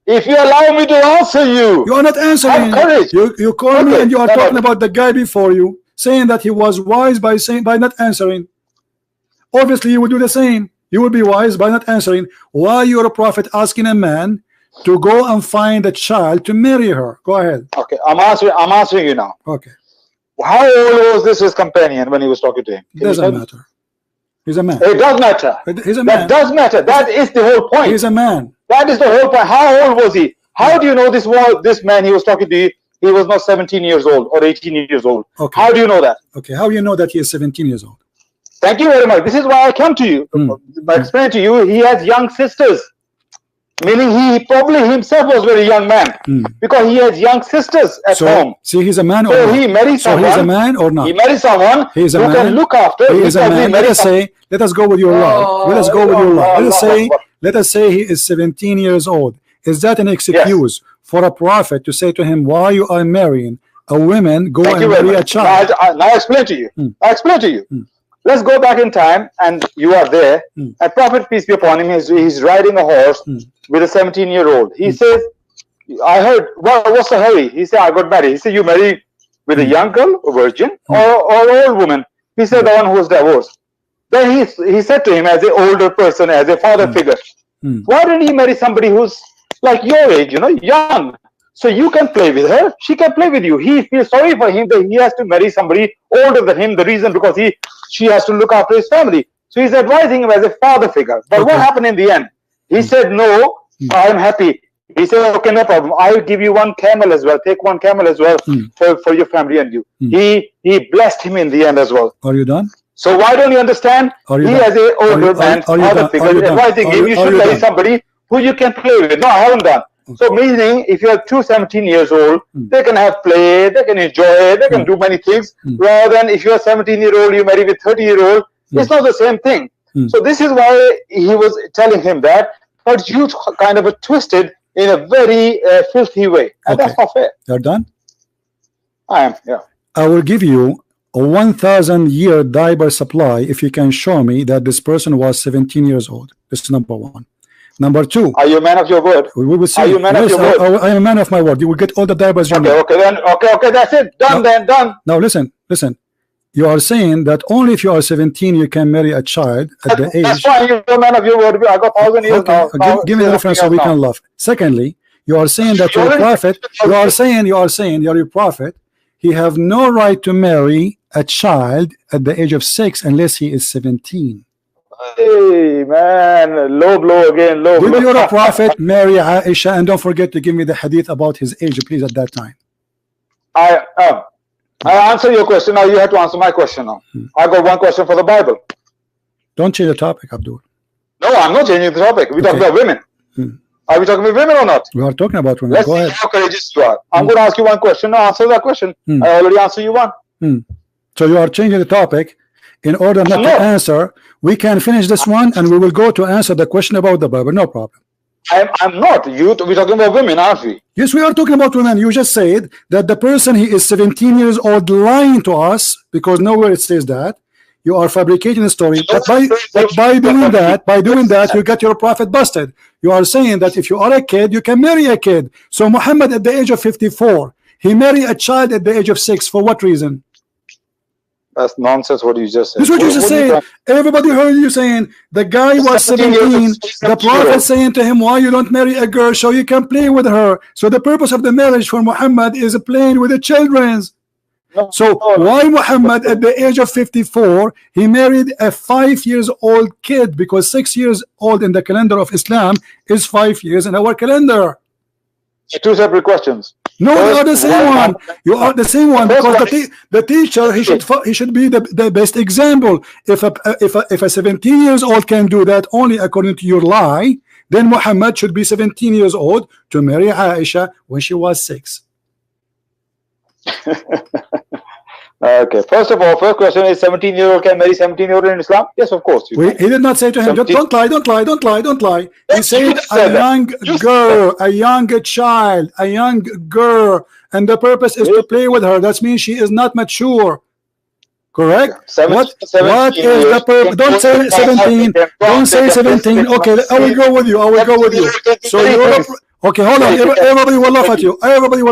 If you allow me to answer you, you are not answering. Have courage. You call me and you are talking about the guy before you, saying that he was wise by not answering. Obviously, you will do the same. You will be wise by not answering. Why your prophet asking a man to go and find a child to marry her? Go ahead. Okay, I'm answering you now. Okay. How old was his companion when he was talking to him? Doesn't matter. He's a man. It does matter. He's a That man. does matter. That is the whole point. He's a man. That is the whole point. How old was he? How do you know this man he was talking to you? He was not 17 years old or 18 years old. Okay. How do you know that? Okay. How do you know that he is 17 years old? Thank you very much. This is why I come to you. By explaining to you, he has young sisters. Meaning he probably himself was very young man. Because he has young sisters at home. See, he's a man or So not? he married someone. So he's a man or not? He married someone He is a who man. can look after. He is a man. Let us say, let us go with your law. Let us go with your law. Let us say he is 17 years old. Is that an excuse for a prophet to say to him, why you are marrying a woman, go and marry a child? Now I explain to you. I explain to you. Let's go back in time, and you are there. And Prophet, peace be upon him, he's riding a horse with a 17-year-old. He says, I heard, what's the hurry? He said, I got married. He said, you married with a young girl, a virgin, or old woman? He said, the one who was divorced. Then he said to him, as an older person, as a father figure, why didn't he marry somebody who's like your age, young? So you can play with her, she can play with you. He feels sorry for him that he has to marry somebody older than him. The reason because she has to look after his family. So he's advising him as a father figure. But what happened in the end? He said, no, I'm happy. He said, okay, no problem. I will give you one camel as well. Take one camel as well for your family and you. He blessed him in the end as well. Are you done? So why don't you understand? He as an older man, father figure, advising him, you should marry somebody who you can play with. No, I haven't done. So meaning, if you are 17 years old, they can have play, they can enjoy, they can do many things. Rather than if you are 17-year-old, you marry with 30-year-old, it's not the same thing. So this is why he was telling him that, but you kind of twisted in a very filthy way, and that's not fair. You're done? I am, yeah. I will give you a 1,000-year diaper supply if you can show me that this person was 17 years old. This is number one. Number two, are you a man of your word? We will see. Are you a man of your word? I am a man of my word. You will get all the diapers you need. Okay, that's it. Done then, done. Now listen. You are saying that only if you are 17 you can marry a child at the age. That's fine. You're a man of your word. I got 1,000 years now. Give me the reference so we can laugh. Secondly, you are saying that you're a prophet. You are saying you're a prophet. He have no right to marry a child at the age of 6 unless he is 17. Hey man, low blow again, low blow. When you're a prophet, marry Aisha, and don't forget to give me the hadith about his age, please, at that time. I answer your question now. You have to answer my question now. I got one question for the Bible. Don't change the topic, Abdul. No, I'm not changing the topic. We're talking about women. Are we talking about women or not? We are talking about women. Let's Go see ahead. how courageous you are. I'm going to ask you one question. Now answer that question. I already answered you one. So you are changing the topic in order not to answer. We can finish this one and we will go to answer the question about the Bible. No problem. I'm not. We're talking about women, aren't we? Yes, we are talking about women. You just said that the person he is 17 years old lying to us because nowhere it says that. You are fabricating a story. But by doing that, you get your prophet busted. You are saying that if you are a kid, you can marry a kid. So Muhammad at the age of 54, he married a child at the age of 6. For what reason? That's nonsense what you just said. This is what you just said. Everybody heard you saying the guy was 17. The prophet saying to him, why you don't marry a girl so you can play with her? So the purpose of the marriage for Muhammad is playing with the children. So why Muhammad at the age of 54 he married a 5-year-old kid? Because 6 years old in the calendar of Islam is 5 years in our calendar. Two separate questions. No, you are the same one. You are the same one because the teacher he should be the best example. If a 17-year-old can do that only according to your lie, then Muhammad should be 17 years old to marry Aisha when she was 6. Okay. First of all, first question is 17-year-old can marry 17-year-old in Islam? Yes, of course. He did not say to him, don't lie. He said a young girl, a young child, a young girl, and the purpose is to play with her. That means she is not mature. Correct? What is the purpose? Don't say 17. Don't say 17. Okay, I will go with you. So okay, hold on. Everybody will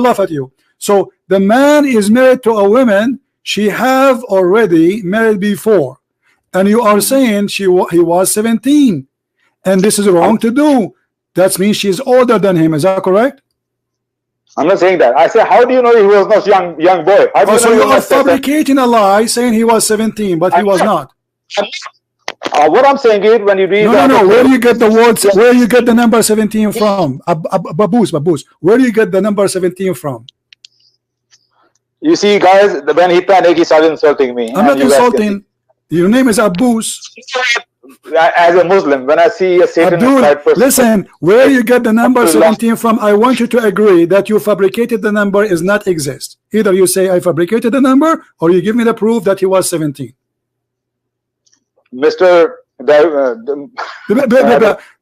laugh at you. So the man is married to a woman she have already married before, and you are saying he was 17, and this is wrong to do. That means she's older than him. Is that correct? I'm not saying that. I say, how do you know he was not young boy? So you are fabricating a lie saying he was 17, but he was not. What I'm saying is, when you read no, where do you get the words? Where you get the number 17 from? Baboos. Where do you get the number 17 from? You see, guys, when he panicked, he started insulting me. I'm not insulting. Your name is Abbas. As a Muslim, when I see a Satanist person, listen, where you get the number 17 from, I want you to agree that you fabricated the number is not exist. Either you say I fabricated the number, or you give me the proof that he was 17. Mr.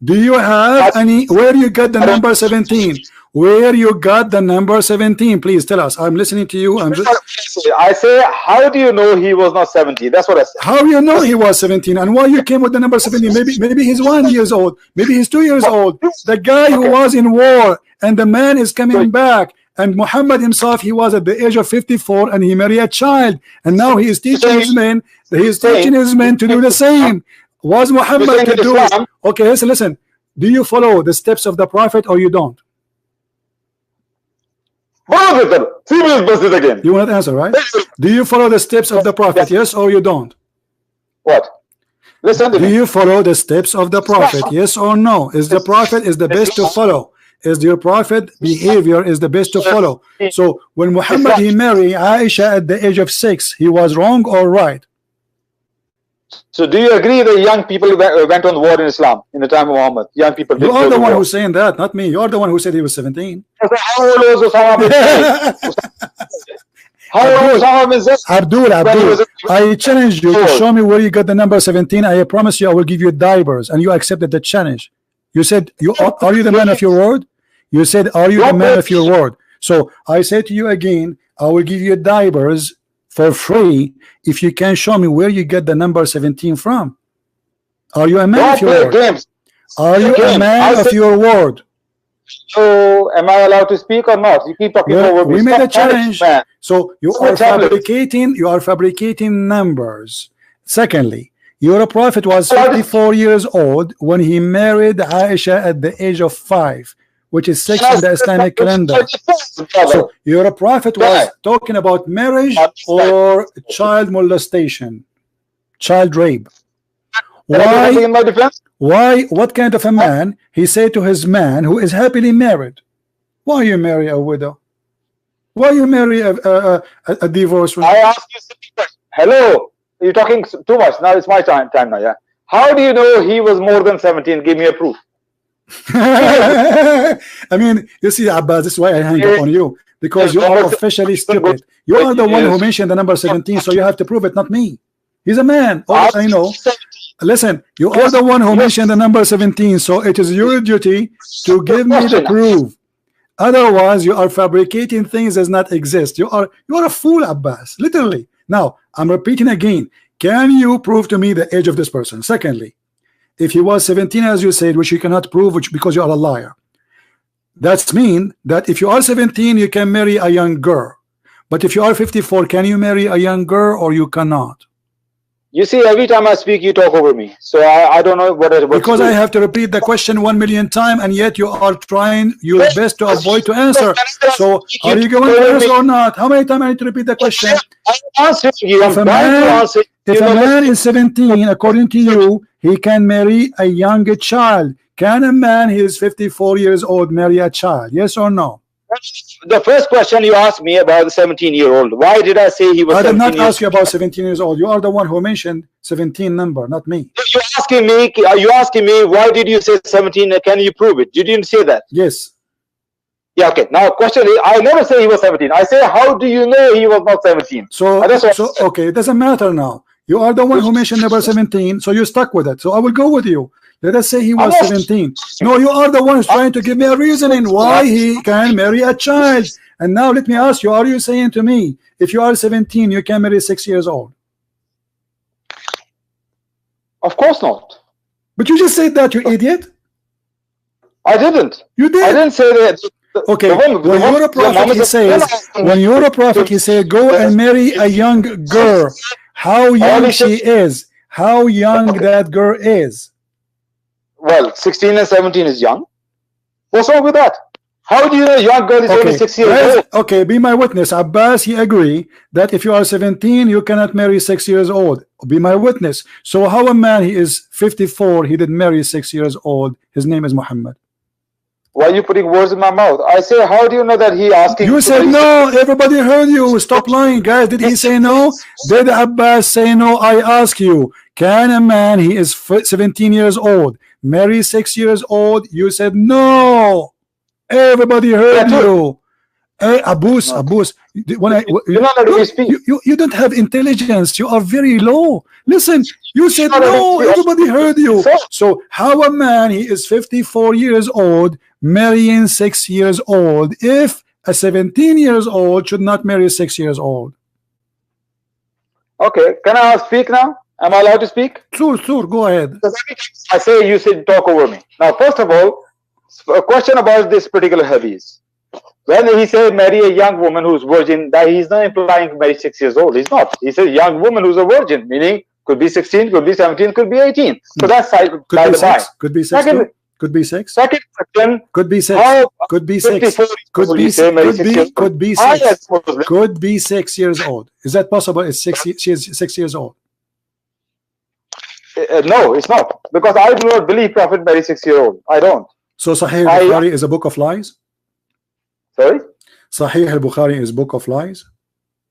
Do you have any, where you get the number 17? Where you got the number 17? Please tell us. I'm listening to you. I say, how do you know he was not 17? That's what I said. How you know he was 17? And why you came with the number 17? Maybe he's 1 year old. Maybe he's 2 years old. The guy who was in war, and the man is coming back. And Muhammad himself, he was at the age of 54, and he married a child. And now he is teaching his men. He is teaching his men to do the same. Was Muhammad to do it? Okay, listen. Do you follow the steps of the Prophet, or you don't? You want to answer, right? Do you follow the steps of the Prophet, yes or you don't? What? Listen to me. Do you follow the steps of the Prophet, yes or no? Is the Prophet is the best to follow? Is your Prophet behavior is the best to follow? So when Muhammad he married Aisha at the age of 6, he was wrong or right? So do you agree that young people went on war in Islam in the time of Muhammad? Young people. You are the one who's saying that, not me. You are the one who said he was 17. How old was Osama bin Zaid? How old was Osama bin Zaid? Abdul, I challenge you to show me where you got the number 17. I promise you I will give you diapers, and you accepted the challenge. You said, are you the man of your word? You said, are you the man of your word? So I say to you again, I will give you diapers for free if you can show me where you get the number 17 from. Are you a man of your word? Are you a man of your word? So am I allowed to speak or not? You keep talking over me. We made a challenge. So you are fabricating numbers. Secondly, your Prophet was 54 years old when he married Aisha at the age of 5, which is 6 in the Islamic calendar. So your Prophet was talking about marriage or child molestation, child rape. Why? What kind of a man? He said to his man who is happily married, why you marry a widow? Why you marry a divorced woman? I ask you simple question. Hello, you're talking too much. Now it's my time now. Yeah. How do you know he was more than 17? Give me a proof. I mean, you see, Abbas, this is why I hang up on you, because you are officially stupid. You are the one who mentioned the number 17, so you have to prove it, not me. He's a man. Oh, I know. Listen, you are the one who mentioned the number 17, so it is your duty to give me the proof. Otherwise, you are fabricating things that not exist. You are a fool, Abbas, literally. Now, I'm repeating again. Can you prove to me the age of this person? Secondly, if he was 17, as you said, which you cannot prove, because you are a liar, that means that if you are 17, you can marry a young girl. But if you are 54, can you marry a young girl or you cannot? You see, every time I speak, you talk over me. So I don't know what because I have to repeat the question 1 million times, and yet you are trying your best to avoid to answer. So are you going to answer or not? How many times I need to repeat the question? If a man is 17, according to you, he can marry a younger child. Can a man who is 54 years old marry a child? Yes or no? The first question you asked me about the 17-year-old. Why did I say he was 17 I did not ask you about 17 years old. You are the one who mentioned 17 number, not me. You're asking me why did you say 17? Can you prove it? You didn't say that. Yes. Yeah, okay. Now question is, I never say he was 17. I say, how do you know he was not 17? So okay, it doesn't matter now. You are the one who mentioned number 17, so you're stuck with it. So I will go with you. Let us say he was 17. No, you are the one who's trying to give me a reasoning why he can marry a child. And now let me ask you, are you saying to me, if you are 17, you can marry 6 years old? Of course not. But you just said that, you idiot. I didn't. You did. I didn't say that. Okay, when you're a prophet, he says, go and marry a young girl. How young she is, how young that girl is. Well, 16 and 17 is young. What's wrong with that? How do you know young girl is only 6 years guys, old? okay, be my witness. Abbas, he agree that if you are 17, you cannot marry 6 years old. Be my witness. So how a man, he is 54, he did marry 6 years old, his name is Muhammad? Why are you putting words in my mouth? I say, how do you know that he asking? You said no. Everybody heard you. Stop lying, guys. Did he say no? Did Abbas say no? I ask you, can a man, he is 17 years old, marry 6 years old? You said no. Everybody heard you. Hey, Abbas, when you don't have intelligence. You are very low. Listen, you said no. Everybody heard you. So how a man, he is 54 years old, marrying 6 years old, if a 17 years old should not marry 6 years old? Okay, can I speak now? Am I allowed to speak? Sure, go ahead. I say you should talk over me. Now, first of all, a question about this particular hadith. When he said marry a young woman who's virgin, that he's not implying marry 6 years old. He's not. He says young woman who's a virgin, meaning could be 16, could be 17, could be 18. So that's by the by. Could be 6. Could be 6. Second question. Could be 6. Could be 6. Could be 6. Could be 6. Could be 6 years old. Is that possible? It's 6. She is 6 years old. No, it's not, because I do not believe Prophet married 6-year-old. I don't. So Sahih al-Bukhari is a book of lies? Sorry? Sahih al-Bukhari is book of lies?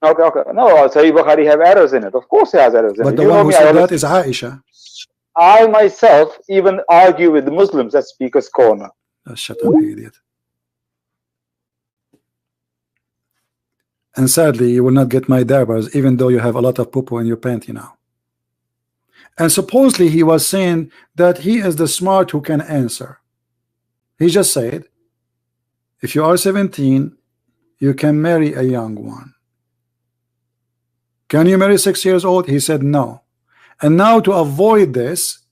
Okay. No, Sahih Bukhari have errors in it. Of course it has errors in it. But the one who said that is Aisha. I myself even argue with the Muslims at Speaker's Corner. Shut up, idiot. And sadly, you will not get my dabbers, even though you have a lot of poo-poo in your panty now. And supposedly he was saying that he is the smart who can answer. He just said, if you are 17, you can marry a young one. Can you marry 6 years old? He said no. And now to avoid this,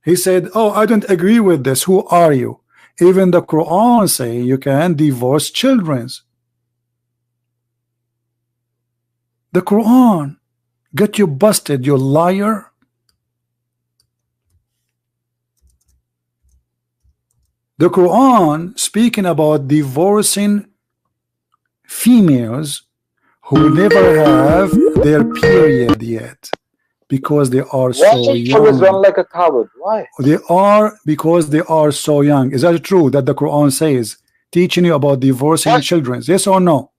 he said, oh, I don't agree with this. Who are you? Even the Quran say you can divorce children. The Quran get you busted, you liar. The Quran speaking about divorcing females who never have their period yet because they are so young. Always run like a coward. Why? They are because they are so young. Is that true that the Quran says teaching you about divorcing children? Yes or no?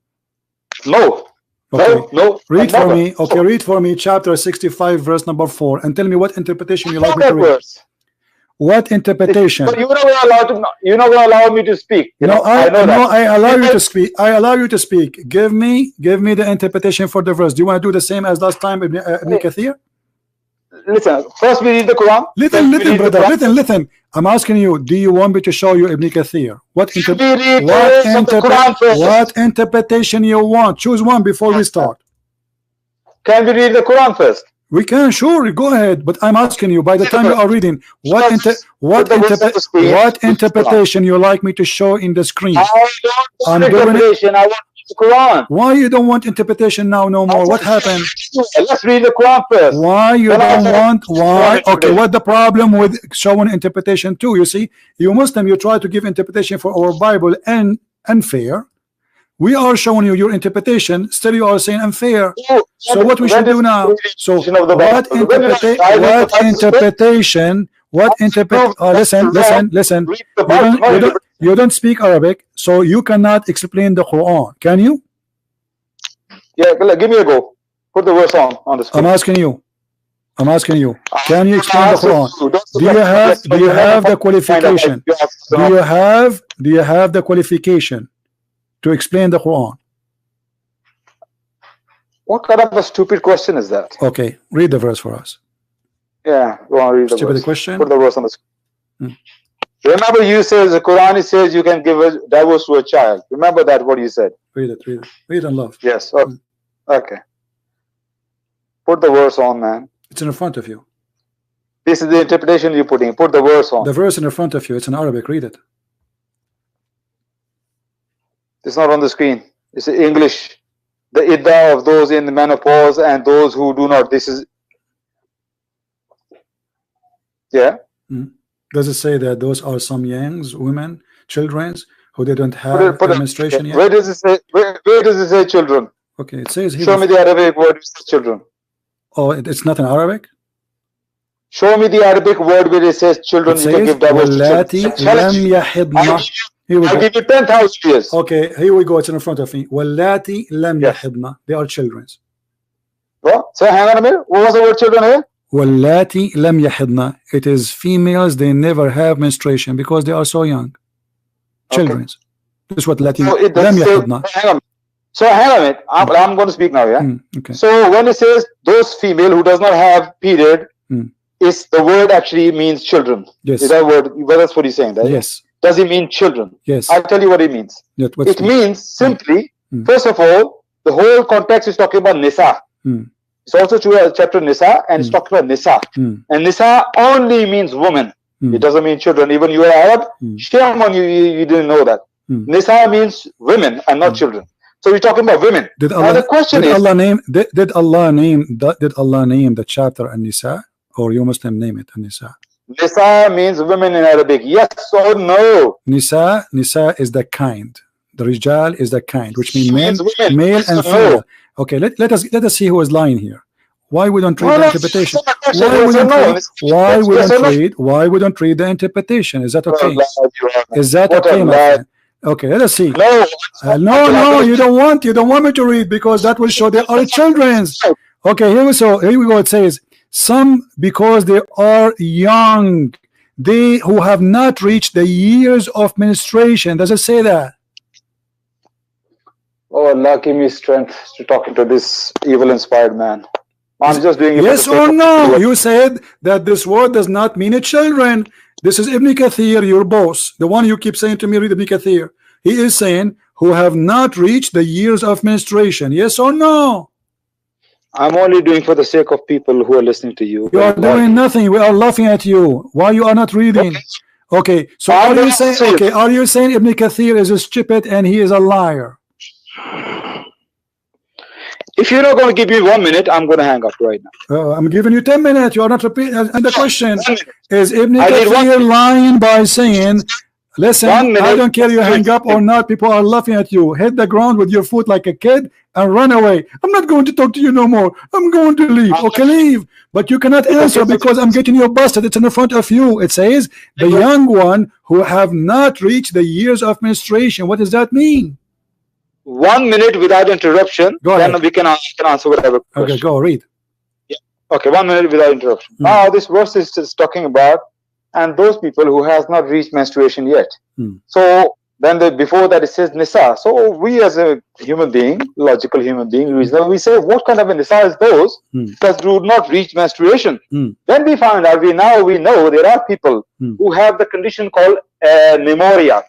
No. Okay. No. Read for me. Okay, read for me chapter 65 verse number 4 and tell me what interpretation you like me to read. What interpretation? But you're not going to allow me to speak. I allow you to speak. I allow you to speak. Give me the interpretation for the verse. Do you want to do the same as last time, Ibn Kathir? Listen, first we read the Quran. Listen, brother. Listen. I'm asking you, do you want me to show you Ibn Kathir? What interpretation you want? Choose one before we start. Can we read the Quran first? We can, sure, go ahead. But I'm asking you, by the time you are reading, what interpretation you like me to show in the screen? I'm doing it. I want the Quran. Why you don't want interpretation now no more? What happened? Let's read the Quran first. Why you don't want? Why? Okay, what the problem with showing interpretation too? You see, you Muslim, you try to give interpretation for our Bible and unfair. We are showing you your interpretation, still you are saying unfair. So what we should do now? So what interpretation? Listen. You don't speak Arabic, so you cannot explain the Quran. Can you? Yeah, give me a go. Put the verse on the screen. I'm asking you. Can you explain the Quran? Do you have the qualification? Do you have the qualification to explain the Quran? What kind of a stupid question is that? Okay, read the verse for us. Yeah, go on, read the stupid verse. Question. Put the verse on the screen. Remember, you said the Quran, it says you can give a divorce to a child. Remember that, what you said. Read it and love. Yes. Okay. Put the verse on, man. It's in front of you. This is the interpretation you're putting. Put the verse on. The verse in front of you. It's in Arabic. Read it. It's not on the screen. It's in English. The iddah of those in the menopause and those who do not. This is. Yeah. Does it say that those are some young women, children who they don't have menstruation yet. Where does it say? Where does it say children? Okay, it says he Show was, me the Arabic word which says children. oh, it's not in Arabic. Show me the Arabic word where it says children. It You can says give divorce to wallati children. Challenge lam you. yahidna. Here we I'll go. give you 10,000 years. Okay, here we go. It's in front of me. Wallati lam Yes. yahidna. They are children. What? So hang on a minute. What was the word children here? Wallati lam yahidna. It is females. They never have menstruation because they are so young. Children. This is what Latin So it lam doesn't say. yahidna. Hang on. So hang on a minute. I'm going to speak now. Yeah. Okay. So when it says those female who does not have period, is the word actually means children? Yes. Is that word? Well, that's what he's saying, right? Yes. Does it mean children? Yes. I'll tell you what it means. Yes. What's It means simply, first of all, the whole context is talking about Nisa. It's also true as chapter Nisa, and it's talking about Nisa. And Nisa only means woman. It doesn't mean children. Even you are Arab, shame on you, you didn't know that. Nisa means women and not children. So we're talking about women. Did now Allah, the question did is, Allah name did Allah name the chapter An-Nisa, or you Muslim name it An-Nisa? Nisa means women in Arabic. Yes or no? Nisa is the kind. The Rijal is the kind, which means men, women. male Yes and or female. no? Okay, let us see who is lying here. Why we don't read No, the no, interpretation? it's not a question, yes or no. Why we don't read the interpretation? Is that okay? What a lie you are, man. Is that What a okay, my lie. friend? Okay, let us see. No, No, you don't want me to read because that will show they are children. Okay, here we go. It says some because they are young, they who have not reached the years of menstruation. Does it say that? Oh, Allah, give me strength to talking to this evil-inspired man. I'm just doing it. Yes for the or sake of no? people. You said that this word does not mean a children. This is Ibn Kathir, your boss, the one you keep saying to me, read Ibn Kathir. He is saying who have not reached the years of menstruation. Yes or no? I'm only doing for the sake of people who are listening to you. You are doing nothing. We are laughing at you. Why you are not reading? Okay, so are you saying are you saying Ibn Kathir is a stupid and he is a liar? If you're not going to give me 1 minute, I'm going to hang up right now. I'm giving you 10 minutes. You are not repeating. And the question is Ibn I need Kathir lying by saying, listen, 1 minute. I don't care you hang up or not, people are laughing at you. Hit the ground with your foot like a kid and run away. I'm not going to talk to you no more. I'm going to leave. Okay, leave. But you cannot answer because I'm getting you busted. It's in front of you. It says the young one who have not reached the years of menstruation. What does that mean? 1 minute without interruption, Go then ahead. we can answer whatever question. Okay, go read. Okay, 1 minute without interruption. Now this verse is just talking about and those people who has not reached menstruation yet. So then before that it says Nisa. So we as a human being, logical human being, reasonable, we say what kind of a Nisa is those that do not reach menstruation? Then we find out we know there are people who have the condition called pneumonia.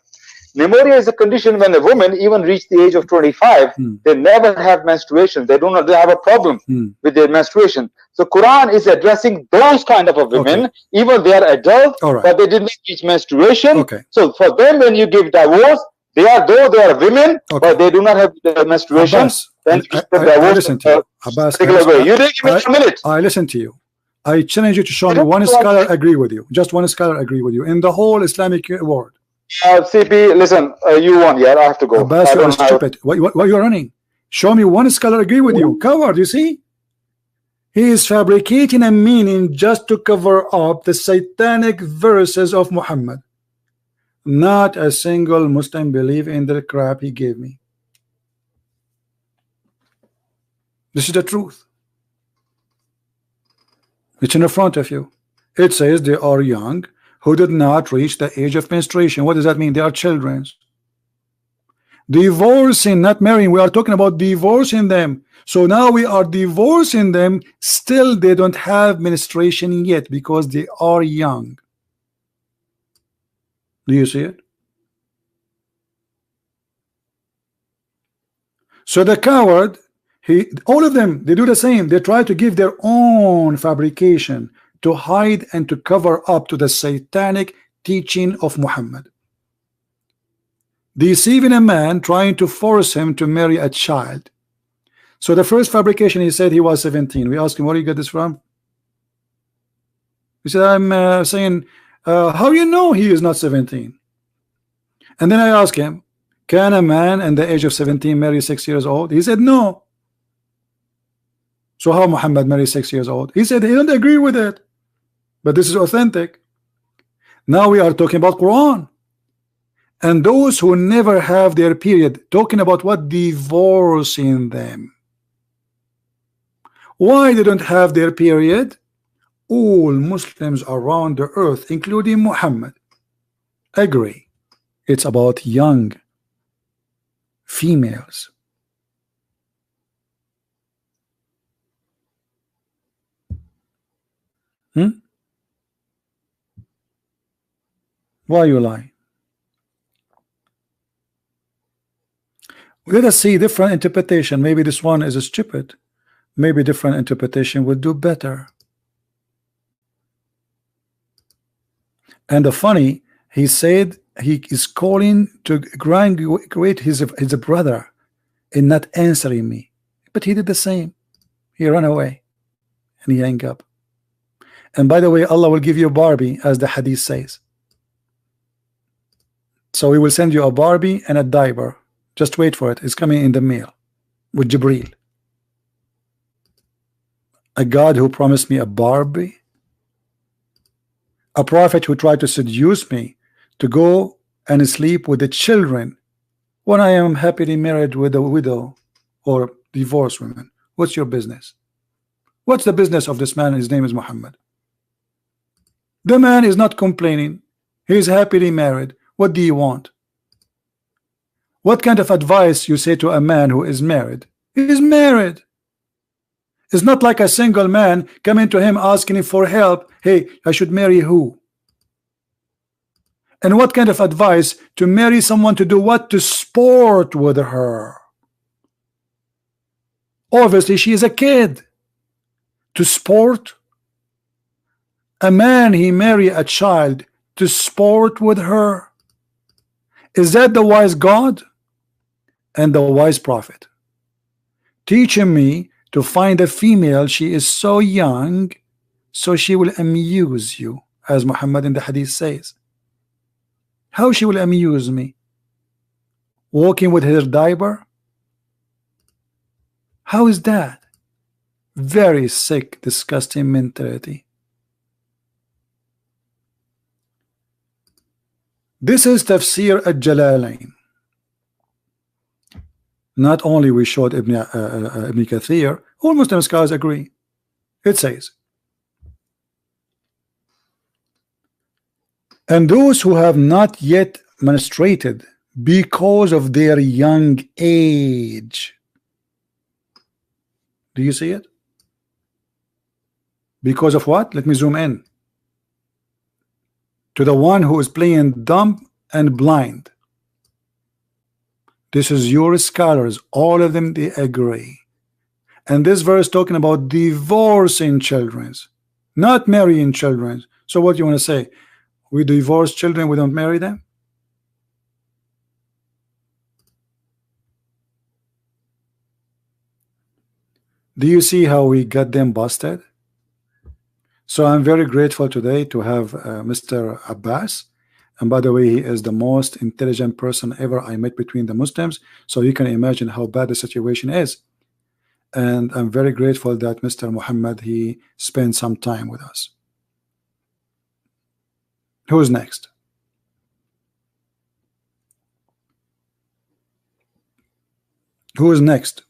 Pneumonia is a condition when a woman even reach the age of 25, they never have menstruation. They have a problem with their menstruation. So Quran is addressing those kind of women, even they are adults, but they did not reach menstruation. So for them, when you give divorce, they are women, but they do not have menstruation. Abbas, then I listen to you. Abbas, you didn't give me a minute. I listen to you. I challenge you to show me one scholar agree with you. Just one scholar agree with you in the whole Islamic world. CP, listen, you won. Yeah, I have to go. Abbas, you are stupid. Why you are running? Show me one scholar agree with you. Coward, you see? He is fabricating a meaning just to cover up the satanic verses of Muhammad. Not a single Muslim believe in the crap he gave me. This is the truth. It's in the front of you. It says they are young who did not reach the age of menstruation. What does that mean? They are children. Divorcing, not marrying. We are talking about divorcing them. So now we are divorcing them. Still they don't have menstruation yet because they are young. Do you see it? So the coward, all of them, they do the same. They try to give their own fabrication to hide and to cover up to the satanic teaching of Muhammad. Deceiving a man, trying to force him to marry a child. So the first fabrication, he said he was 17. We asked him, where do you get this from? He said, I'm saying, how you know he is not 17? And then I asked him, can a man in the age of 17 marry 6 years old? He said no. So how Muhammad married 6 years old? He said he don't agree with it, but this is authentic. Now we are talking about Quran, and those who never have their period, talking about what? Divorcing them. Why they don't have their period? All Muslims around the earth, including Muhammad, agree it's about young females. Why you lie? Let us see different interpretation. Maybe this one is stupid. Maybe different interpretation would do better. And the funny, he said he is calling to graduate his brother and not answering me. But he did the same. He ran away and he hung up. And by the way, Allah will give you a Barbie, as the hadith says. So he will send you a Barbie and a diaper. Just wait for it. It's coming in the mail with Jibreel. A God who promised me a Barbie, a prophet who tried to seduce me to go and sleep with the children when I am happily married with a widow or divorced woman. What's your business? What's the business of this man? His name is Muhammad. The man is not complaining. He is happily married. What do you want? What kind of advice you say to a man who is married? He is married. It's not like a single man coming to him asking him for help. Hey, I should marry who? And what kind of advice to marry someone to do what? To sport with her. Obviously she is a kid. To sport? A man, he marry a child to sport with her. Is that the wise God and the wise prophet teaching me to find a female? She is so young, so she will amuse you, as Muhammad in the hadith says. How she will amuse me? Walking with her diaper? How is that? Very sick, disgusting mentality. This is Tafsir al-Jalalain. Not only we showed Ibn Kathir, all Muslim scholars agree. It says, and those who have not yet menstruated because of their young age. Do you see it? Because of what? Let me zoom in. To the one who is playing dumb and blind. This is your scholars, all of them, they agree. And this verse talking about divorcing children, not marrying children. So what you want to say? We divorce children, we don't marry them? Do you see how we got them busted? So I'm very grateful today to have Mr. Abbas. And by the way, he is the most intelligent person ever I met between the Muslims. So you can imagine how bad the situation is. And I'm very grateful that Mr. Muhammad, he spent some time with us. Who's next? Who is next?